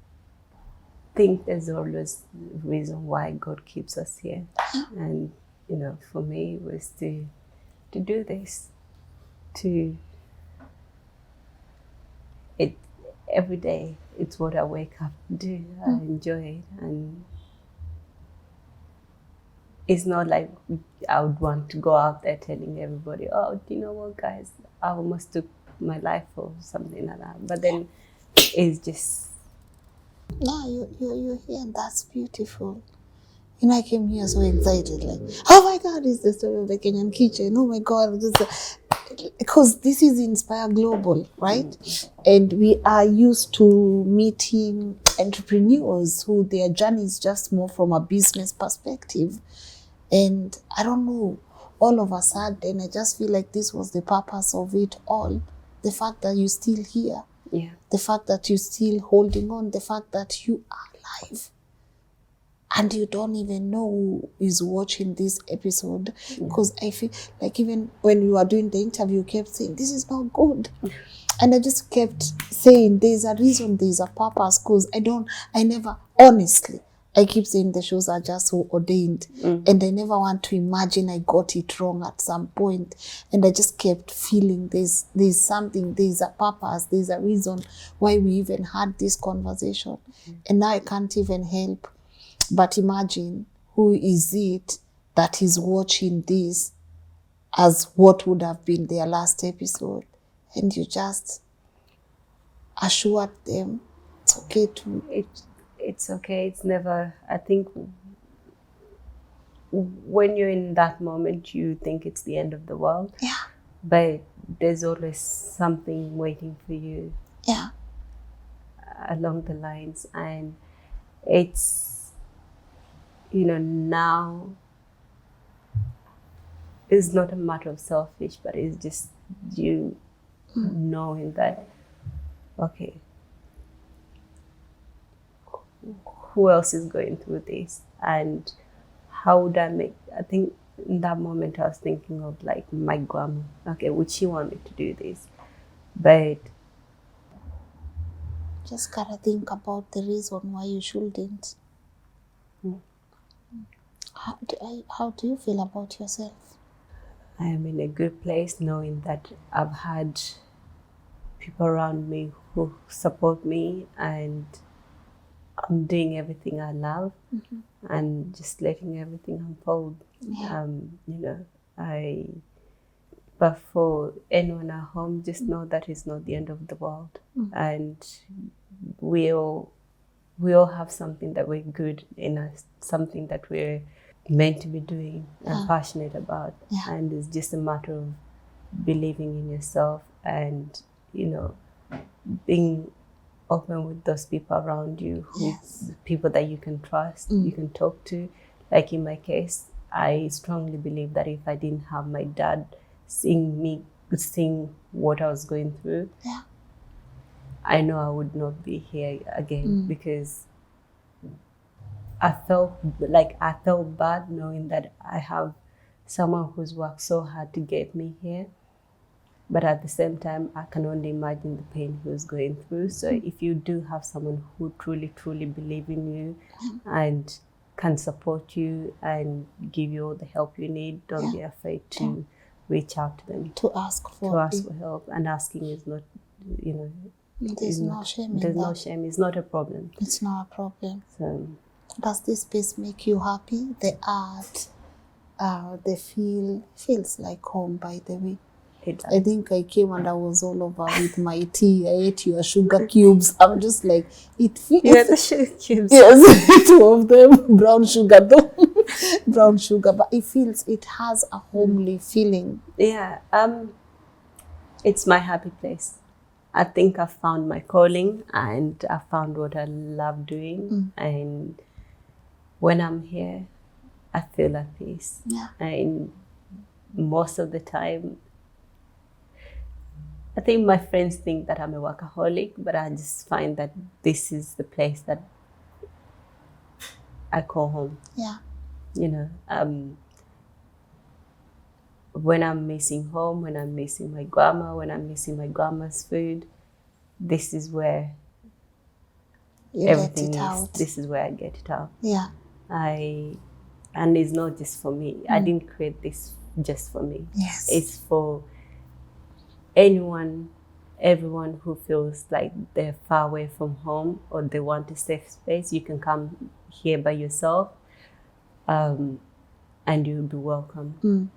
think there's always a reason why God keeps us here. And you know, for me, it was to do this, every day. It's what I wake up to do. I enjoy it, and it's not like I would want to go out there telling everybody, oh, do you know what, guys, I almost took my life or something like that. But then it's just... No, you're here and that's beautiful. And I came here so excited, like, oh my God, it's the story of the Kenyan kitchen. Oh my God, because this is Inspire Global, right? And we are used to meeting entrepreneurs who their journey is just more from a business perspective. And I don't know, all of a sudden, I just feel like this was the purpose of it all. The fact that you're still here. Yeah. The fact that you're still holding on. The fact that you are alive. And you don't even know who is watching this episode. Because I feel like even when you were doing the interview, you kept saying, this is not good. And I just kept saying, there's a reason, there's a purpose. Because honestly, I keep saying the shows are just so ordained. And I never want to imagine I got it wrong at some point. And I just kept feeling there's something, there's a purpose, there's a reason why we even had this conversation. And now I can't even help but imagine who is it that is watching this as what would have been their last episode. And you just assured them it's okay to... It's okay. It's never... I think when you're in that moment, you think it's the end of the world. Yeah. But there's always something waiting for you. Yeah. Along the lines. And it's, you know, now it's not a matter of selfish, but it's just you knowing that, okay, who else is going through this, and how would I make... I think in that moment I was thinking of like my grandma. Okay, would she want me to do this? But just gotta think about the reason why you shouldn't. How do you feel about yourself? I am in a good place knowing that I've had people around me who support me, and I'm doing everything I love and just letting everything unfold. Yeah. You know, but for anyone at home, just know that it's not the end of the world. And we all have something that we're good in us, something that we're meant to be doing and passionate about. And it's just a matter of believing in yourself and, you know, being open with those people around you, people that you can trust, you can talk to. Like in my case, I strongly believe that if I didn't have my dad seeing what I was going through, I know I would not be here again, because I felt bad knowing that I have someone who's worked so hard to get me here. But at the same time, I can only imagine the pain he was going through. So if you do have someone who truly, truly believes in you and can support you and give you all the help you need, don't be afraid to reach out to them. To ask for help. And asking is not, you know, There's no shame in There's no that. shame. It's not a problem. It's not a problem. So Does this space make you happy? The art, the feels like home, by the way. it does. I think I came and I was all over with my tea. I ate your sugar cubes. I'm just like, it feels. Yeah, the sugar cubes. Yes, 2 of them, brown sugar though. Brown sugar, but it has a homely feeling. Yeah. It's my happy place. I think I found my calling and I found what I love doing. And when I'm here, I feel at peace. Yeah. And most of the time, I think my friends think that I'm a workaholic, but I just find that this is the place that I call home. Yeah. You know, when I'm missing home, when I'm missing my grandma, when I'm missing my grandma's food, this is where You everything let it is. out. This is where I get it out. Yeah. And it's not just for me. I didn't create this just for me. Yes. It's for everyone who feels like they're far away from home or they want a safe space. You can come here by yourself, and you'll be welcome.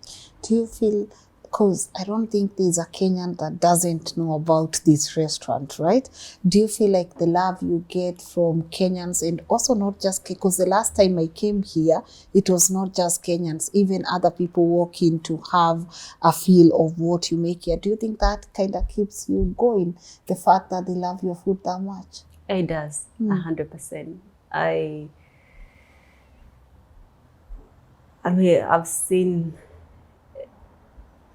Do you feel, because I don't think there's a Kenyan that doesn't know about this restaurant, right? Do you feel like the love you get from Kenyans, and also not just, because the last time I came here, it was not just Kenyans, even other people walk in to have a feel of what you make here. Do you think that kind of keeps you going, the fact that they love your food that much? It does, 100%. I mean, I've seen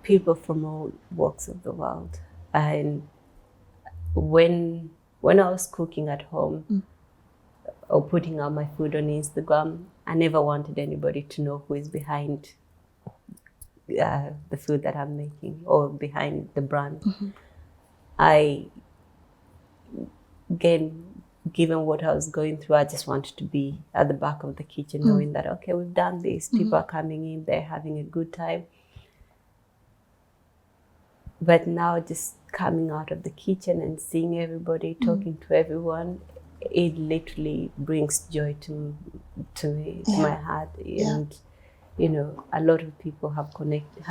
people from all walks of the world, and when I was cooking at home or putting out my food on Instagram, I never wanted anybody to know who is behind the food that I'm making or behind the brand. Given what I was going through, I just wanted to be at the back of the kitchen, knowing that, okay, we've done this. People are coming in, they're having a good time. But now just coming out of the kitchen and seeing everybody, talking to everyone, it literally brings joy to me, to my heart. And, you know, a lot of people have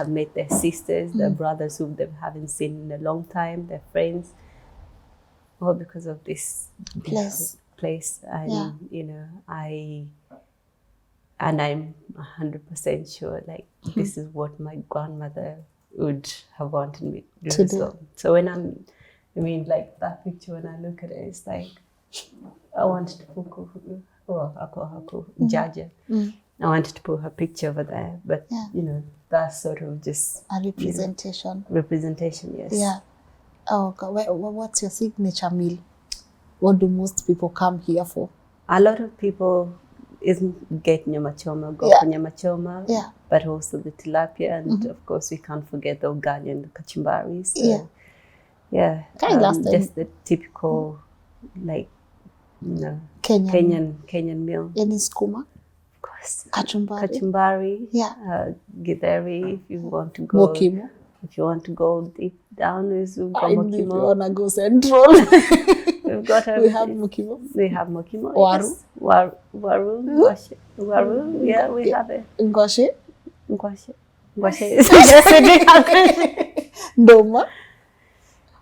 met their sisters, their brothers who they haven't seen in a long time, their friends, all because of this place. And, you know, I'm 100% sure, like, this is what my grandmother would have wanted me to do. So when like that picture, when I look at it, it's like, I wanted to put, I call her Jaja. I wanted to put her picture over there, but you know, that's sort of just a representation. You know, representation, yes. Yeah. Oh, okay. What's your signature meal? What do most people come here for? A lot of people get nyama choma, go for nyama choma, but also the tilapia, and of course we can't forget the ugali and the kachumbari. So, just the typical, like, you know, Kenyan meal. Any skuma? Of course. Kachumbari. Githeri, if you want to go. Mokimo. If you want to go deep down, is mokimo. If you want to go central. We have mokimo. We have mokimo. Waru. Yes. Waru. Yeah, we have it. Ngwashe. Ndoma.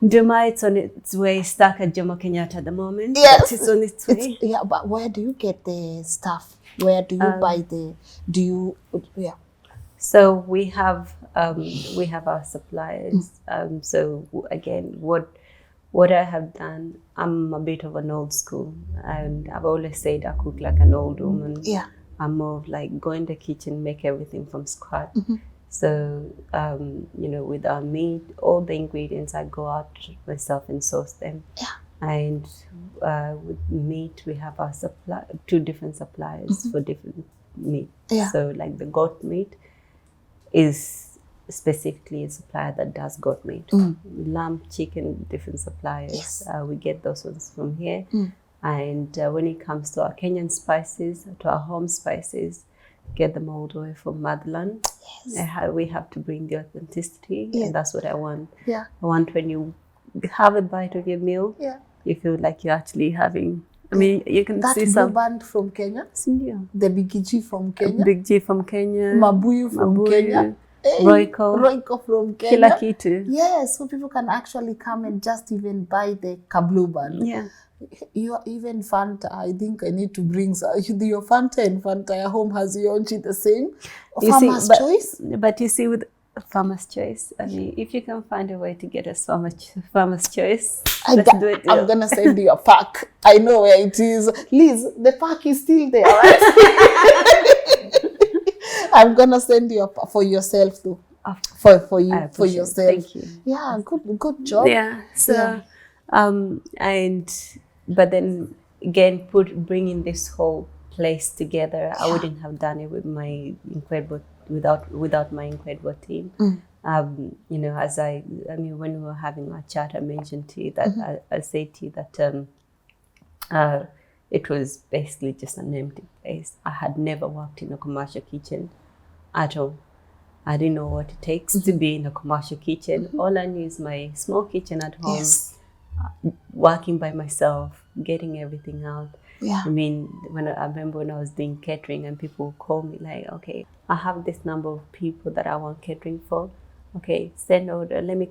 Ndoma, it's on its way, stuck at Jomo Kenyatta at the moment. Yes. It's on its way. But where do you get the stuff? Where do you buy So we have our suppliers. So again, what I have done, I'm a bit of an old school, and I've always said I cook like an old woman. Yeah. I'm more of like go in the kitchen, make everything from scratch. So, you know, with our meat, all the ingredients, I go out myself and source them. Yeah. And with meat, we have our two different suppliers for different meat. Yeah. So like the goat meat is specifically a supplier that does goat meat. Lamb, chicken, different suppliers. Yes. We get those ones from here. And when it comes to our Kenyan spices, to our home spices, get them all the way from motherland. Yes. We have to bring the authenticity, and that's what I want. Yeah. I want when you have a bite of your meal, Yeah. you feel like you're actually having. I mean, you can That see blue some. band from Kenya, Yeah. the Big G from Kenya, Big G from Kenya, Mabuyu from Kenya, Royco, Royco from Kila Kenya. Kitu. Yes, so people can actually come and just even buy the blue band. Yeah. You even Fanta. I think I need to bring your Fanta and Fanta home has Yonchi the same. Farmer's choice. But you see, with Farmer's Choice, I mean, if you can find a way to get us Farmer's Choice, let's do it. I'm gonna send you a pack. I know where it is. Liz, the pack is still there, right? I'm gonna send you a pack for yourself too. For you, for yourself. Thank you. Yeah, good job. Yeah. So, but then again, bringing this whole place together, I wouldn't have done it with my incredible without my incredible team. You know, when we were having our chat, I mentioned to you that I said to you that it was basically just an empty place. I had never worked in a commercial kitchen at all. I didn't know what it takes to be in a commercial kitchen. All I knew is my small kitchen at home. Yes. Working by myself, getting everything out. Yeah. I mean, I remember when I was doing catering and people would call me like, okay, I have this number of people that I want catering for. Okay, send order. Let me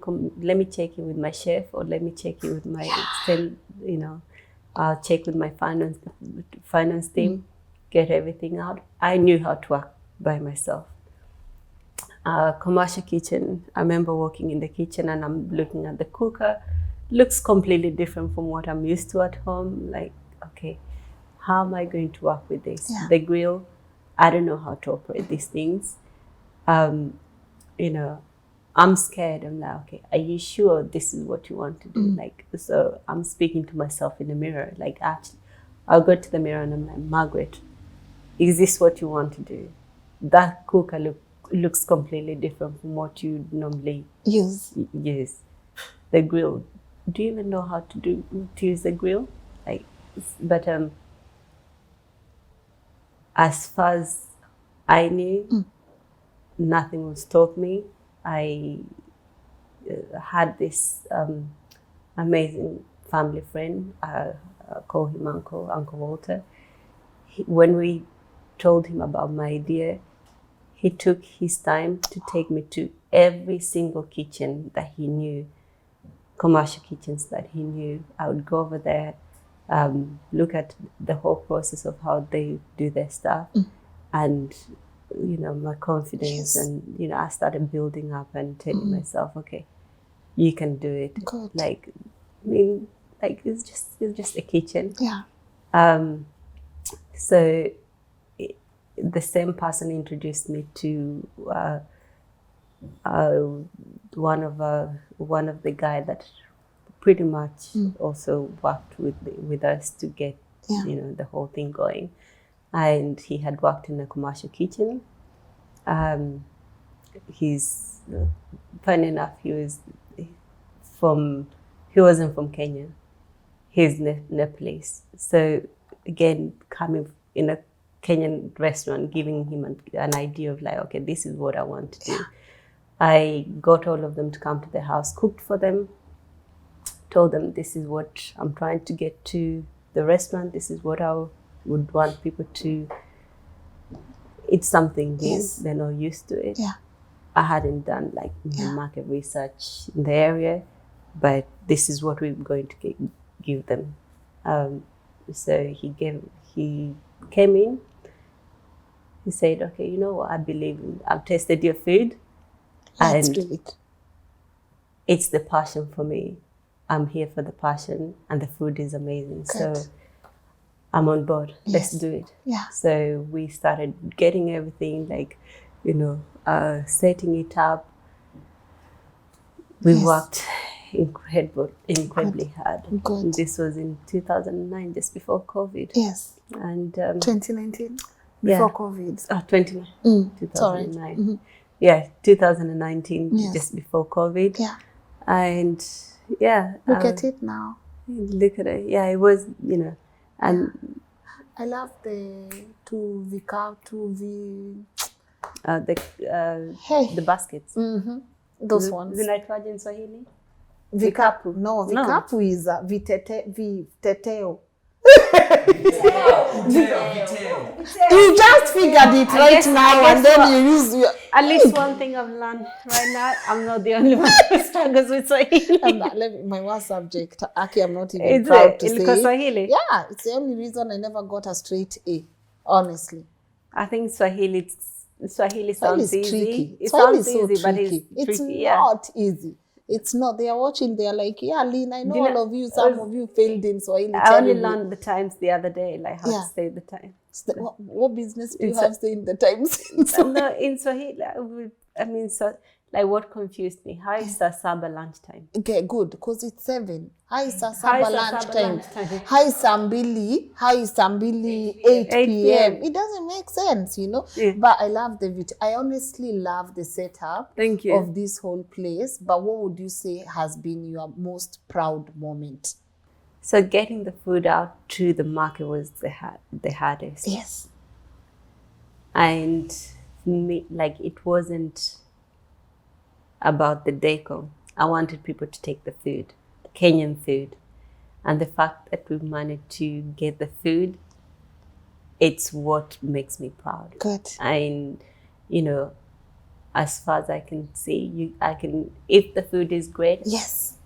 check in with my chef, or let me check in with my I'll check with my finance team, get everything out. I knew how to work by myself. Commercial kitchen, I remember walking in the kitchen and I'm looking at the cooker. Looks completely different from what I'm used to at home. Like, okay, how am I going to work with this? Yeah. The grill, I don't know how to operate these things. You know, I'm scared. I'm like, okay, are you sure this is what you want to do? Like, so I'm speaking to myself in the mirror. Like, actually, I'll go to the mirror and I'm like, Margaret, is this what you want to do? That cooker looks completely different from what you normally use. The grill. Do you even know how to use the grill? Like, but as far as I knew, nothing would stop me. I had this amazing family friend. I call him Uncle Walter. When we told him about my idea, he took his time to take me to every single kitchen that he knew. Commercial kitchens that he knew. I would go over there, look at the whole process of how they do their stuff, and my confidence, and I started building up and telling myself, okay, you can do it. Good. Like, I mean, like it's just a kitchen. Yeah. So the same person introduced me to one of the guys that pretty much also worked with us to get the whole thing going, and he had worked in a commercial kitchen. He's funny enough, he wasn't from Kenya. He's Nepalese. So again, coming in a Kenyan restaurant, giving him an idea of like, okay, this is what I want to do. I got all of them to come to the house, cooked for them, told them this is what I'm trying to get to the restaurant. This is what I would want people to eat, something new. Yes. They're not used to it. Yeah. I hadn't done like market research in the area, but this is what we're going to give them. So he came in. He said, okay, you know what, I believe in, I've tasted your food. Let's and do it. It's the passion for me. I'm here for the passion, and the food is amazing. Good. So I'm on board. Let's Yes. do it. Yeah. So we started getting everything, like, setting it up. We Yes. worked incredibly hard. Good. This was in 2009, just before COVID. Yes. And 2019. yeah. Before COVID. 2009. Mhm. Yeah, 2019, Yes. just before COVID. Yeah. And yeah. Look at it now. Look at it. Yeah, it was, and I love the 2V cow, 2V. the Hey. baskets. Mm-hmm. Those ones. Zinaitwaje in Swahili? Vikapu. No, vikapu is viteteo. You just figured it right now, and then you use your... At least one thing I've learned right now, I'm not the only one who struggles with Swahili. My worst subject. Aki, I'm not even proud to say. Swahili? Yeah, it's the only reason I never got a straight A, honestly. I think Swahili sounds easy. Tricky. It Swahili sounds is so easy, but tricky. it's tricky. It's not easy. It's not. They are watching. They are like, yeah, Lynn, I know all of you. Some of you failed in Swahili. I only learned the times the other day, like how to say the time. What business do you have saying the times? No, in Swahili, I mean, like what confused me, how is Saba lunchtime? Okay, good, because it's 7. How is Saba lunchtime? How is Sambili? How is Sambili 8 p.m.? It doesn't make sense, you know. Yeah. But I love I honestly love the setup of this whole place. But what would you say has been your most proud moment? So getting the food out to the market was the hardest. Yes. And like it wasn't about the decor. I wanted people to take the food, the Kenyan food. And the fact that we managed to get the food, it's what makes me proud. Good. And, you know, as far as I can see, if the food is great. Yes.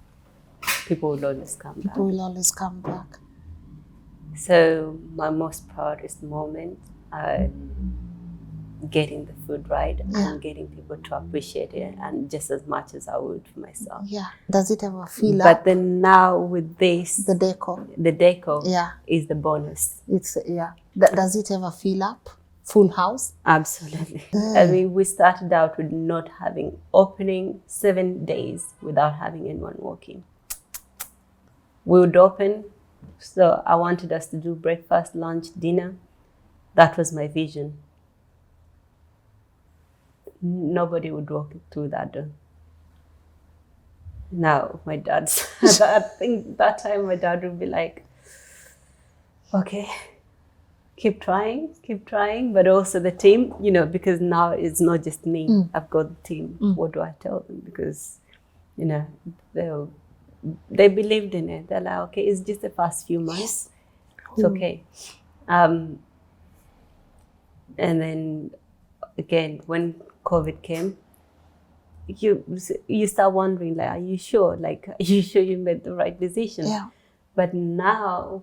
People will always come back. People will always come back. So my most proudest moment, getting the food right and getting people to appreciate it, and just as much as I would for myself. Yeah. Does it ever feel up? But then now with this, the decor is the bonus. It's Does it ever fill up? Full house? Absolutely. I mean, we started out with not having opening 7 days without having anyone walking. We would open, so I wanted us to do breakfast, lunch, dinner. That was my vision. Nobody would walk through that door. Now, my dad's, I think that time my dad would be like, okay, keep trying, but also the team, you know, because now it's not just me. I've got the team. What do I tell them? Because, you know, they believed in it. They're like, okay, it's just the first few months. It's okay. And then again, when COVID came, you start wondering, like, are you sure? Like, are you sure you made the right decision? Yeah. But now,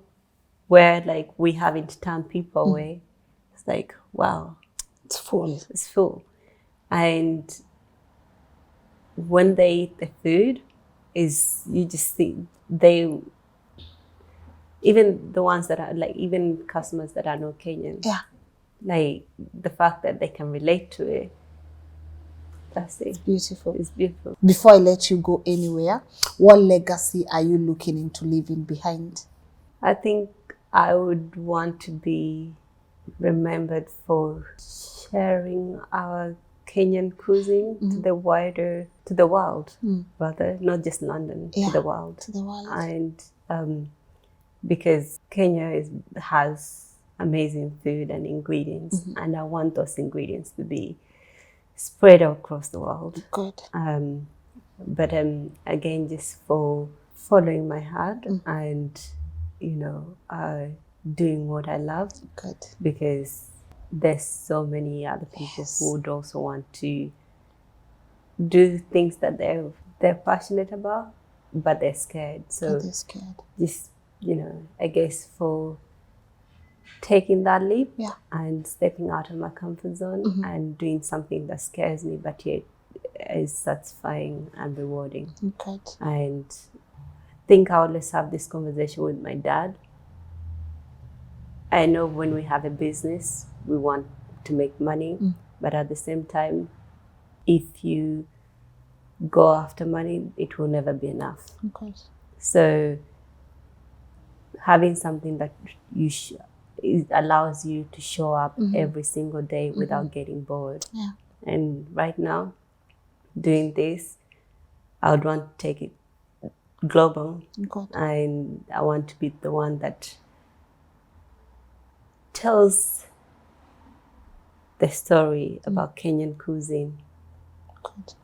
where like we having to turn people away, it's like, wow, it's full. It's full. And when they eat the food, you just see even the ones that are like, even customers that are not Kenyan. Yeah. Like the fact that they can relate to it, that's it. It's beautiful. It's beautiful. Before I let you go anywhere, what legacy are you looking into leaving behind? I think I would want to be remembered for sharing our Kenyan cuisine to the world, rather, not just London, to the world. To the world. And because Kenya has amazing food and ingredients, and I want those ingredients to be spread across the world. Good. But again, just for following my heart and, you know, doing what I love. Good. Because there's so many other people who would also want to do things that they're passionate about, but they're scared. So just, you know, I guess for taking that leap and stepping out of my comfort zone and doing something that scares me, but yet is satisfying and rewarding. Okay. And I think I always have this conversation with my dad. I know when we have a business, we want to make money, but at the same time, if you go after money, it will never be enough. Okay. So having something that it allows you to show up every single day without getting bored. Yeah. And right now, doing this, I would want to take it global. Good. And I want to be the one that tells the story about Kenyan cuisine. Good.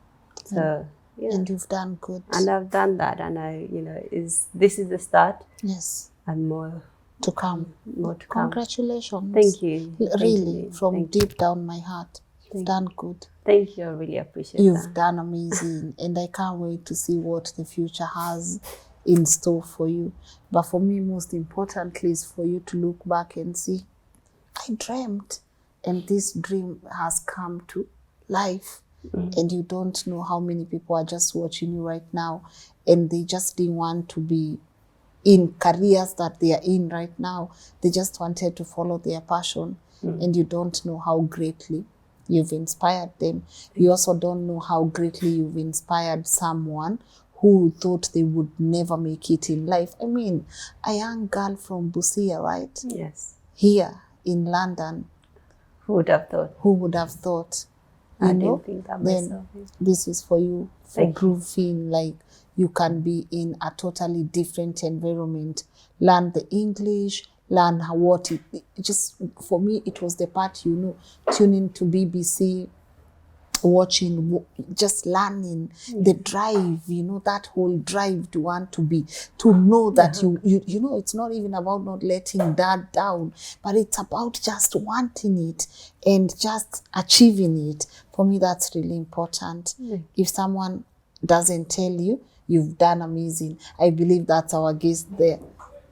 So Yeah. And you've done good. And I've done that, and this is the start, Yes. and more To come. more to come. Congratulations. Thank you. Really, Thank you. from Thank you. deep down my heart. You've done good. Thank you. I really appreciate You've that. done amazing, and I can't wait to see what the future has in store for you. But for me, most importantly, is for you to look back and see, I dreamt, and this dream has come to life. And you don't know how many people are just watching you right now, and they just didn't want to be in careers that they are in right now. They just wanted to follow their passion, and you don't know how greatly you've inspired them. You also don't know how greatly you've inspired someone who thought they would never make it in life. I mean, a young girl from Busia, right? Yes. Here in London. Who would have thought? Who would have thought? I didn't think that myself. This is for you, for proving like you can be in a totally different environment. Learn the English, learn what it just, for me, it was the part, tuning to BBC, watching, just learning the drive, that whole drive to want to be, to know that you it's not even about not letting dad down, but it's about just wanting it and just achieving it. For me, that's really important. If someone doesn't tell you, you've done amazing. I believe that's our guest there.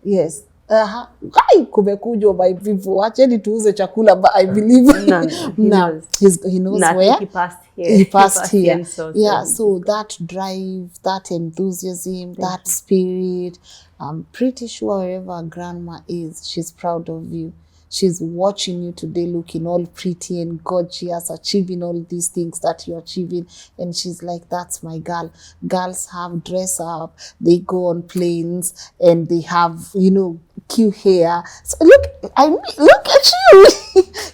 Yes. Hi, kumekuja by people. Wacheni tuuze chakula, but I believe no, he knows where. He passed here. He passed here. Yeah, so that drive, that enthusiasm, that spirit, I'm pretty sure wherever grandma is, she's proud of you. She's watching you today looking all pretty and gorgeous, achieving all these things that you're achieving. And she's like, that's my girl. Girls have dress up, they go on planes, and they have, cute hair. So look at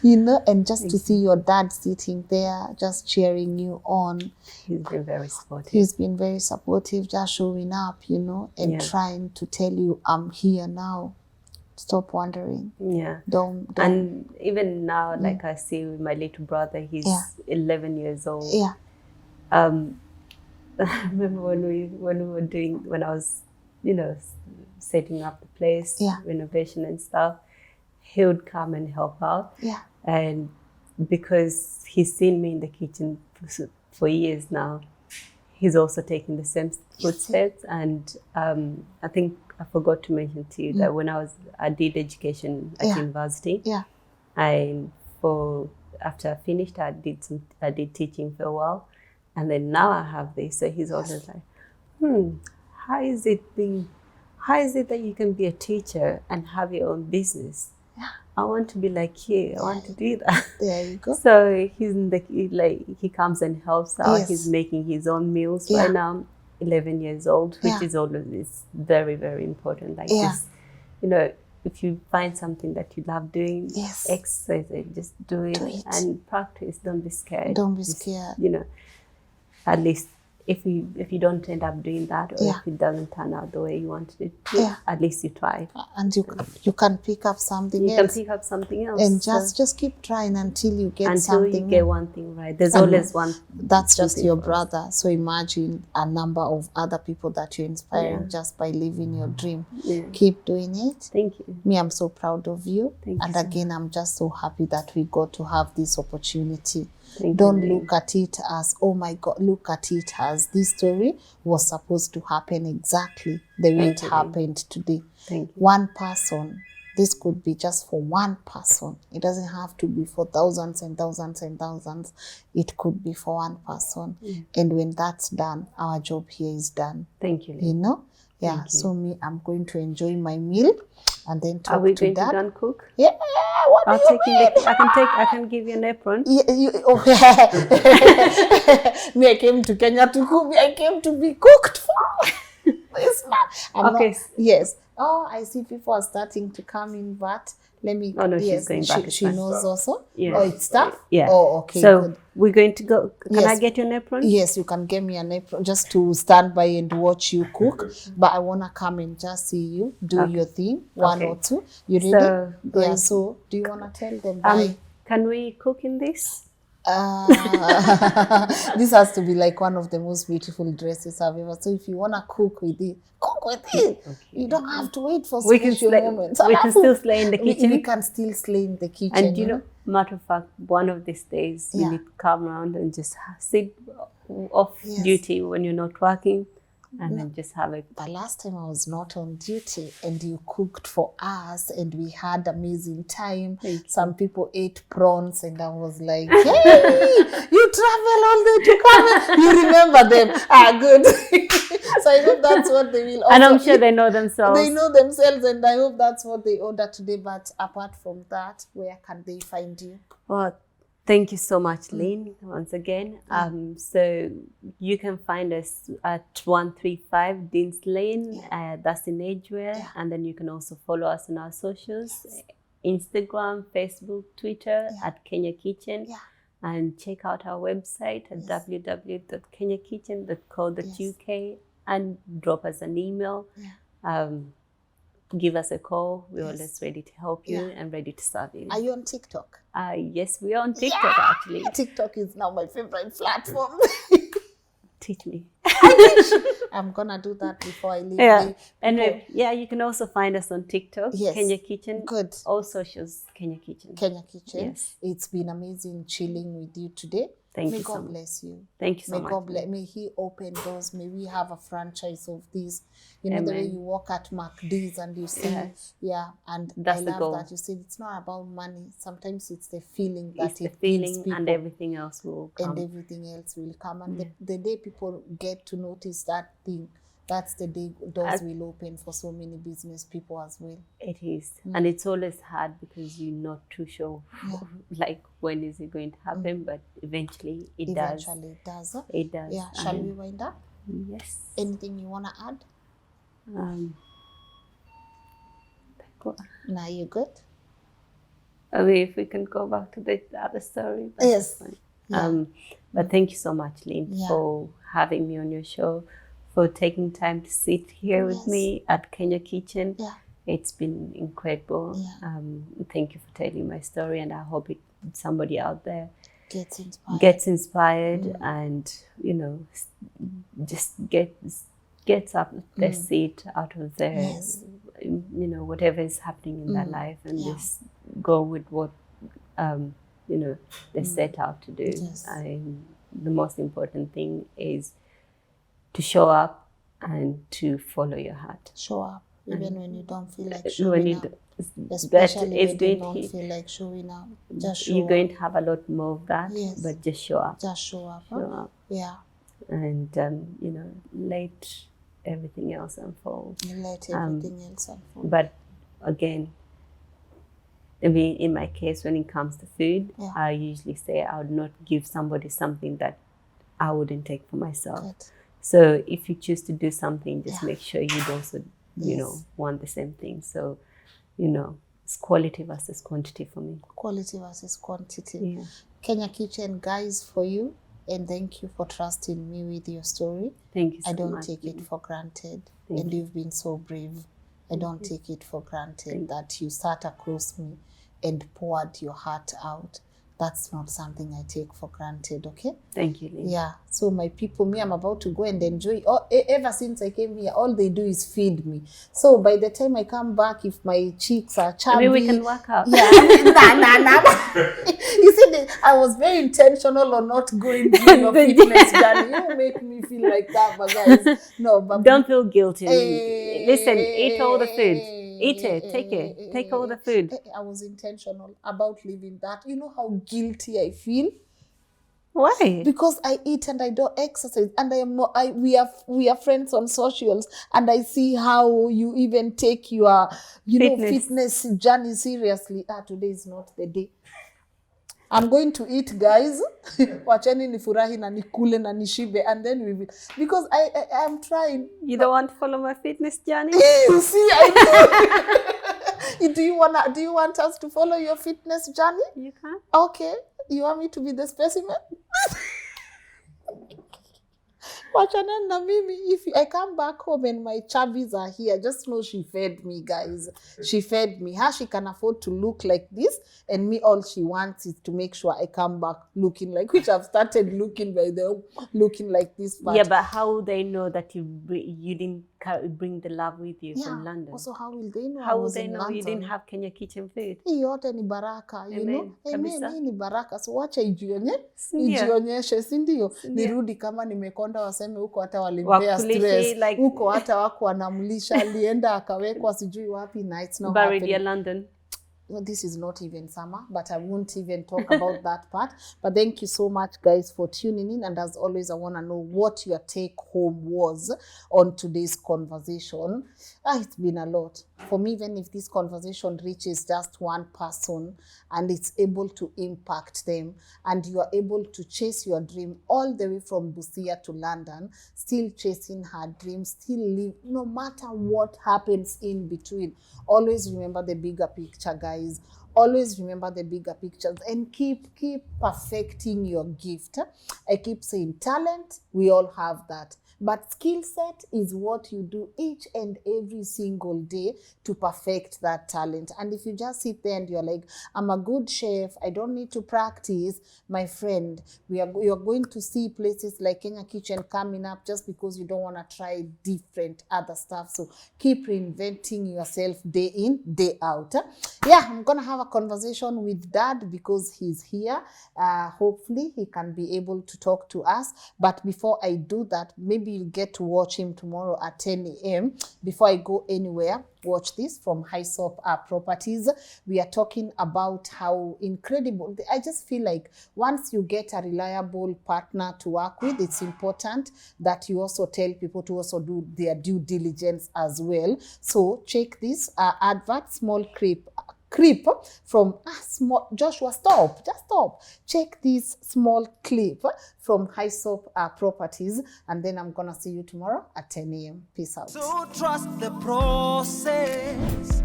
you, and just to see your dad sitting there, just cheering you on. He's been very supportive. He's been very supportive, just showing up, and trying to tell you, I'm here now. Stop wondering. Yeah. Don't. And even now, like I see with my little brother, he's 11 years old. Yeah. I remember when I was, setting up the place, renovation and stuff, he would come and help out. Yeah. And because he's seen me in the kitchen for years now, he's also taking the same footsteps. And I think I forgot to mention to you that when I did education at university. Yeah. After I finished, I did teaching for a while, and then now I have this. So he's always like, how is it that you can be a teacher and have your own business? Yeah. I want to be like you. I want to do that. There you go. So he comes and helps out. Yes. He's making his own meals right now. 11 years old, which is always very, very important. Like this, if you find something that you love doing, exercise it, just do it and practice. Don't be scared. Don't be scared. At least if you don't end up doing that, or if it doesn't turn out the way you wanted it to, at least you try. And you can pick up something else. You can pick up something else. And just keep trying until you get something. Until you get one thing right. There's always one. That's just your brother. So imagine a number of other people that you're inspiring just by living your dream. Yeah. Keep doing it. Thank you. Me, I'm so proud of you. Thank you. And again, I'm just so happy that we got to have this opportunity. Don't look at it as, oh my God, look at it as this story was supposed to happen exactly the way it happened today. Thank you. One person, this could be just for one person. It doesn't have to be for thousands and thousands and thousands. It could be for one person. And when that's done, our job here is done. Thank you. Yeah, so me, I'm going to enjoy my meal and then talk to Dad. Are we going to go and cook? Yeah, what I'll do you mean? I can give you an apron. Yeah, me, I came to Kenya to cook. Me, I came to be cooked for. It's not. Yes. Oh, I see people are starting to come in, but let me. Oh no, she's going back. She knows also. Yeah. Oh, it's stuff. Yeah. Oh, okay. So good. we're going to go. Can Yes. I get you an apron? Yes, you can get me an apron just to stand by and watch you cook. But I wanna come and just see you do your thing, one or two. You ready? So, So do you wanna tell them bye? Can we cook in this? This has to be like one of the most beautiful dresses I've ever. So if you wanna cook with it, cook with it. Okay. You don't have to wait for We can special slay, moments. we can still slay in the kitchen. We can still slay in the kitchen. And you know, matter of fact, one of these days Yeah. you need to come around and just sit off Yes. duty when you're not working, and then just have a. But last time I was not on duty and you cooked for us and we had amazing time. Thank you. Some people ate prawns and I was like, hey, you travel all day to come. You remember them. Good. So I hope that's what they will also And I'm sure eat. they know themselves. They know themselves and I hope that's what they order today. But apart from that, where can they find you? Well, thank you so much, Lynn, once again. So you can find us at 135 Dean's Lane. That's in Edgeware. Yeah. And then you can also follow us on our socials, Instagram, Facebook, Twitter at Kenya Kitchen. Yeah. And check out our website at www.kenyakitchen.co.uk and drop us an email. Give us a call. We're always ready to help you and ready to serve you. Are you on TikTok? Yes, we are on TikTok actually. TikTok is now my favorite platform. Teach me. I'm gonna do that before I leave. Yeah. the Anyway, people. you can also find us on TikTok, Yes. Kenya Kitchen. Good. All socials, Kenya Kitchen. Kenya Kitchen. Yes. It's been amazing chilling with you today. Thank May you so God much. bless you. Thank you so May much. God bless. May He open doors. May we have a franchise of this. You know, the way Amen. you walk at MacD's and you see, Yes. and That's I the love goal. that you said it's not about money. Sometimes it's the feeling that It's the it brings feeling people, and everything else will come. and everything else will come. And the day people get to notice that thing, that's the day doors will open for so many business people as well. It is. And it's always hard because you're not too sure, like, when is it going to happen? But eventually it Eventually it does. does. It does. Yeah. Shall we wind up? Yes. Anything you want to add? Now you good? I mean, if we can go back to the other story. That's Yes. fine. Yeah. But thank you so much, Lynn, Yeah. for having me on your show, for taking time to sit here with Yes. me at Kenya Kitchen. Yeah. It's been incredible. Yeah. Thank you for telling my story, and I hope somebody out there Gets inspired. gets inspired and, just gets up their seat out of their, Yes. whatever is happening in their life, and just go with what, they set out to do. Yes. The most important thing is to show up and to follow your heart. Show up, even when you don't feel like When showing you up. do- Especially that is when you going don't to, feel like showing up. Just show you're up. going to have a lot more of that, Yes. but just show up. Just show up. Show Huh? up. Yeah. And, let everything else unfold. And let everything else unfold. But again, I mean, in my case, when it comes to food, Yeah. I usually say I would not give somebody something that I wouldn't take for myself. Good. So if you choose to do something, just Yeah. make sure you'd also, Yes. want the same thing. So, it's quality versus quantity for me. Quality versus quantity. Yeah. Kenya Kitchen, guys, for you. And thank you for trusting me with your story. Thank you so I much. don't take it for granted. Thank And you. you've been so brave. I don't take it for granted that you sat across me and poured your heart out. That's not something I take for granted, okay? Thank you, Lynn. Yeah. So my people, me, I'm about to go and enjoy. Ever since I came here, all they do is feed me. So by the time I come back, if my cheeks are chubby, I mean, we can work out. yeah, nah. You see, I was very intentional on not going through a fitness journey. You make me feel like that, but guys, no, but Don't feel guilty. Hey, Listen, eat all the food. Eat it. Take it. Take all the food. I was intentional about leaving that. You know how guilty I feel? Why? Because I eat and I don't exercise, and we are friends on socials, and I see how you even take your fitness journey seriously. Today is not the day. I'm going to eat, guys. Wacheni nifurahi na nikule na nishibe, and then we will, because I'm trying. You don't want to follow my fitness journey? You see, I know. Do you want us to follow your fitness journey? You can. Okay. You want me to be the specimen? Wachana na mimi, if I come back home and my chubbies are here, just know she fed me, guys. She fed me. How she can afford to look like this, and me, all she wants is to make sure I come back looking like, which I've started looking looking like this. But yeah, but how they know that you didn't bring the love with you from London? Also, how will they know? How will they know you didn't have Kenya kitchen food? Hii yote ni baraka, you know? Kabisa. Hii ni baraka. So wacha ijionyeshe, si ndio? Nirudi kama nimekonda, waseme huko hata walimpea stress. Like, huko hata wako wanamlisha, alienda akawekwa sijui wapi, na it's not buried happening. in London. Well, this is not even summer, but I won't even talk about that part. But thank you so much, guys, for tuning in. And as always, I want to know what your take home was on today's conversation. It's been a lot. For me, even if this conversation reaches just one person and it's able to impact them, and you are able to chase your dream all the way from Busia to London, still chasing her dream, still live, no matter what happens in between. Always remember the bigger picture, guys. Always remember the bigger pictures, and keep perfecting your gift. I keep saying talent, we all have that. But skill set is what you do each and every single day to perfect that talent. And if you just sit there and you're like, I'm a good chef, I don't need to practice, my friend, you're going to see places like Kenya Kitchen coming up just because you don't want to try different other stuff. So keep reinventing yourself day in, day out. Yeah, I'm going to have a conversation with Dad because he's here. Hopefully he can be able to talk to us. But before I do that, maybe you'll get to watch him tomorrow at 10 a.m. Before I go anywhere, watch this from Hyssop Properties. We are talking about how incredible, I just feel like once you get a reliable partner to work with, it's important that you also tell people to also do their due diligence as well. So check this advert, small creep from small. Joshua, just stop. Check this small clip from Hyssop Properties, and then I'm gonna see you tomorrow at 10 a.m. Peace out. So trust the process.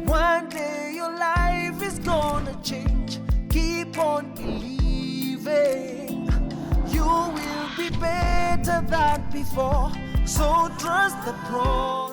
One day your life is gonna change. Keep on believing. You will be better than before. So trust the process.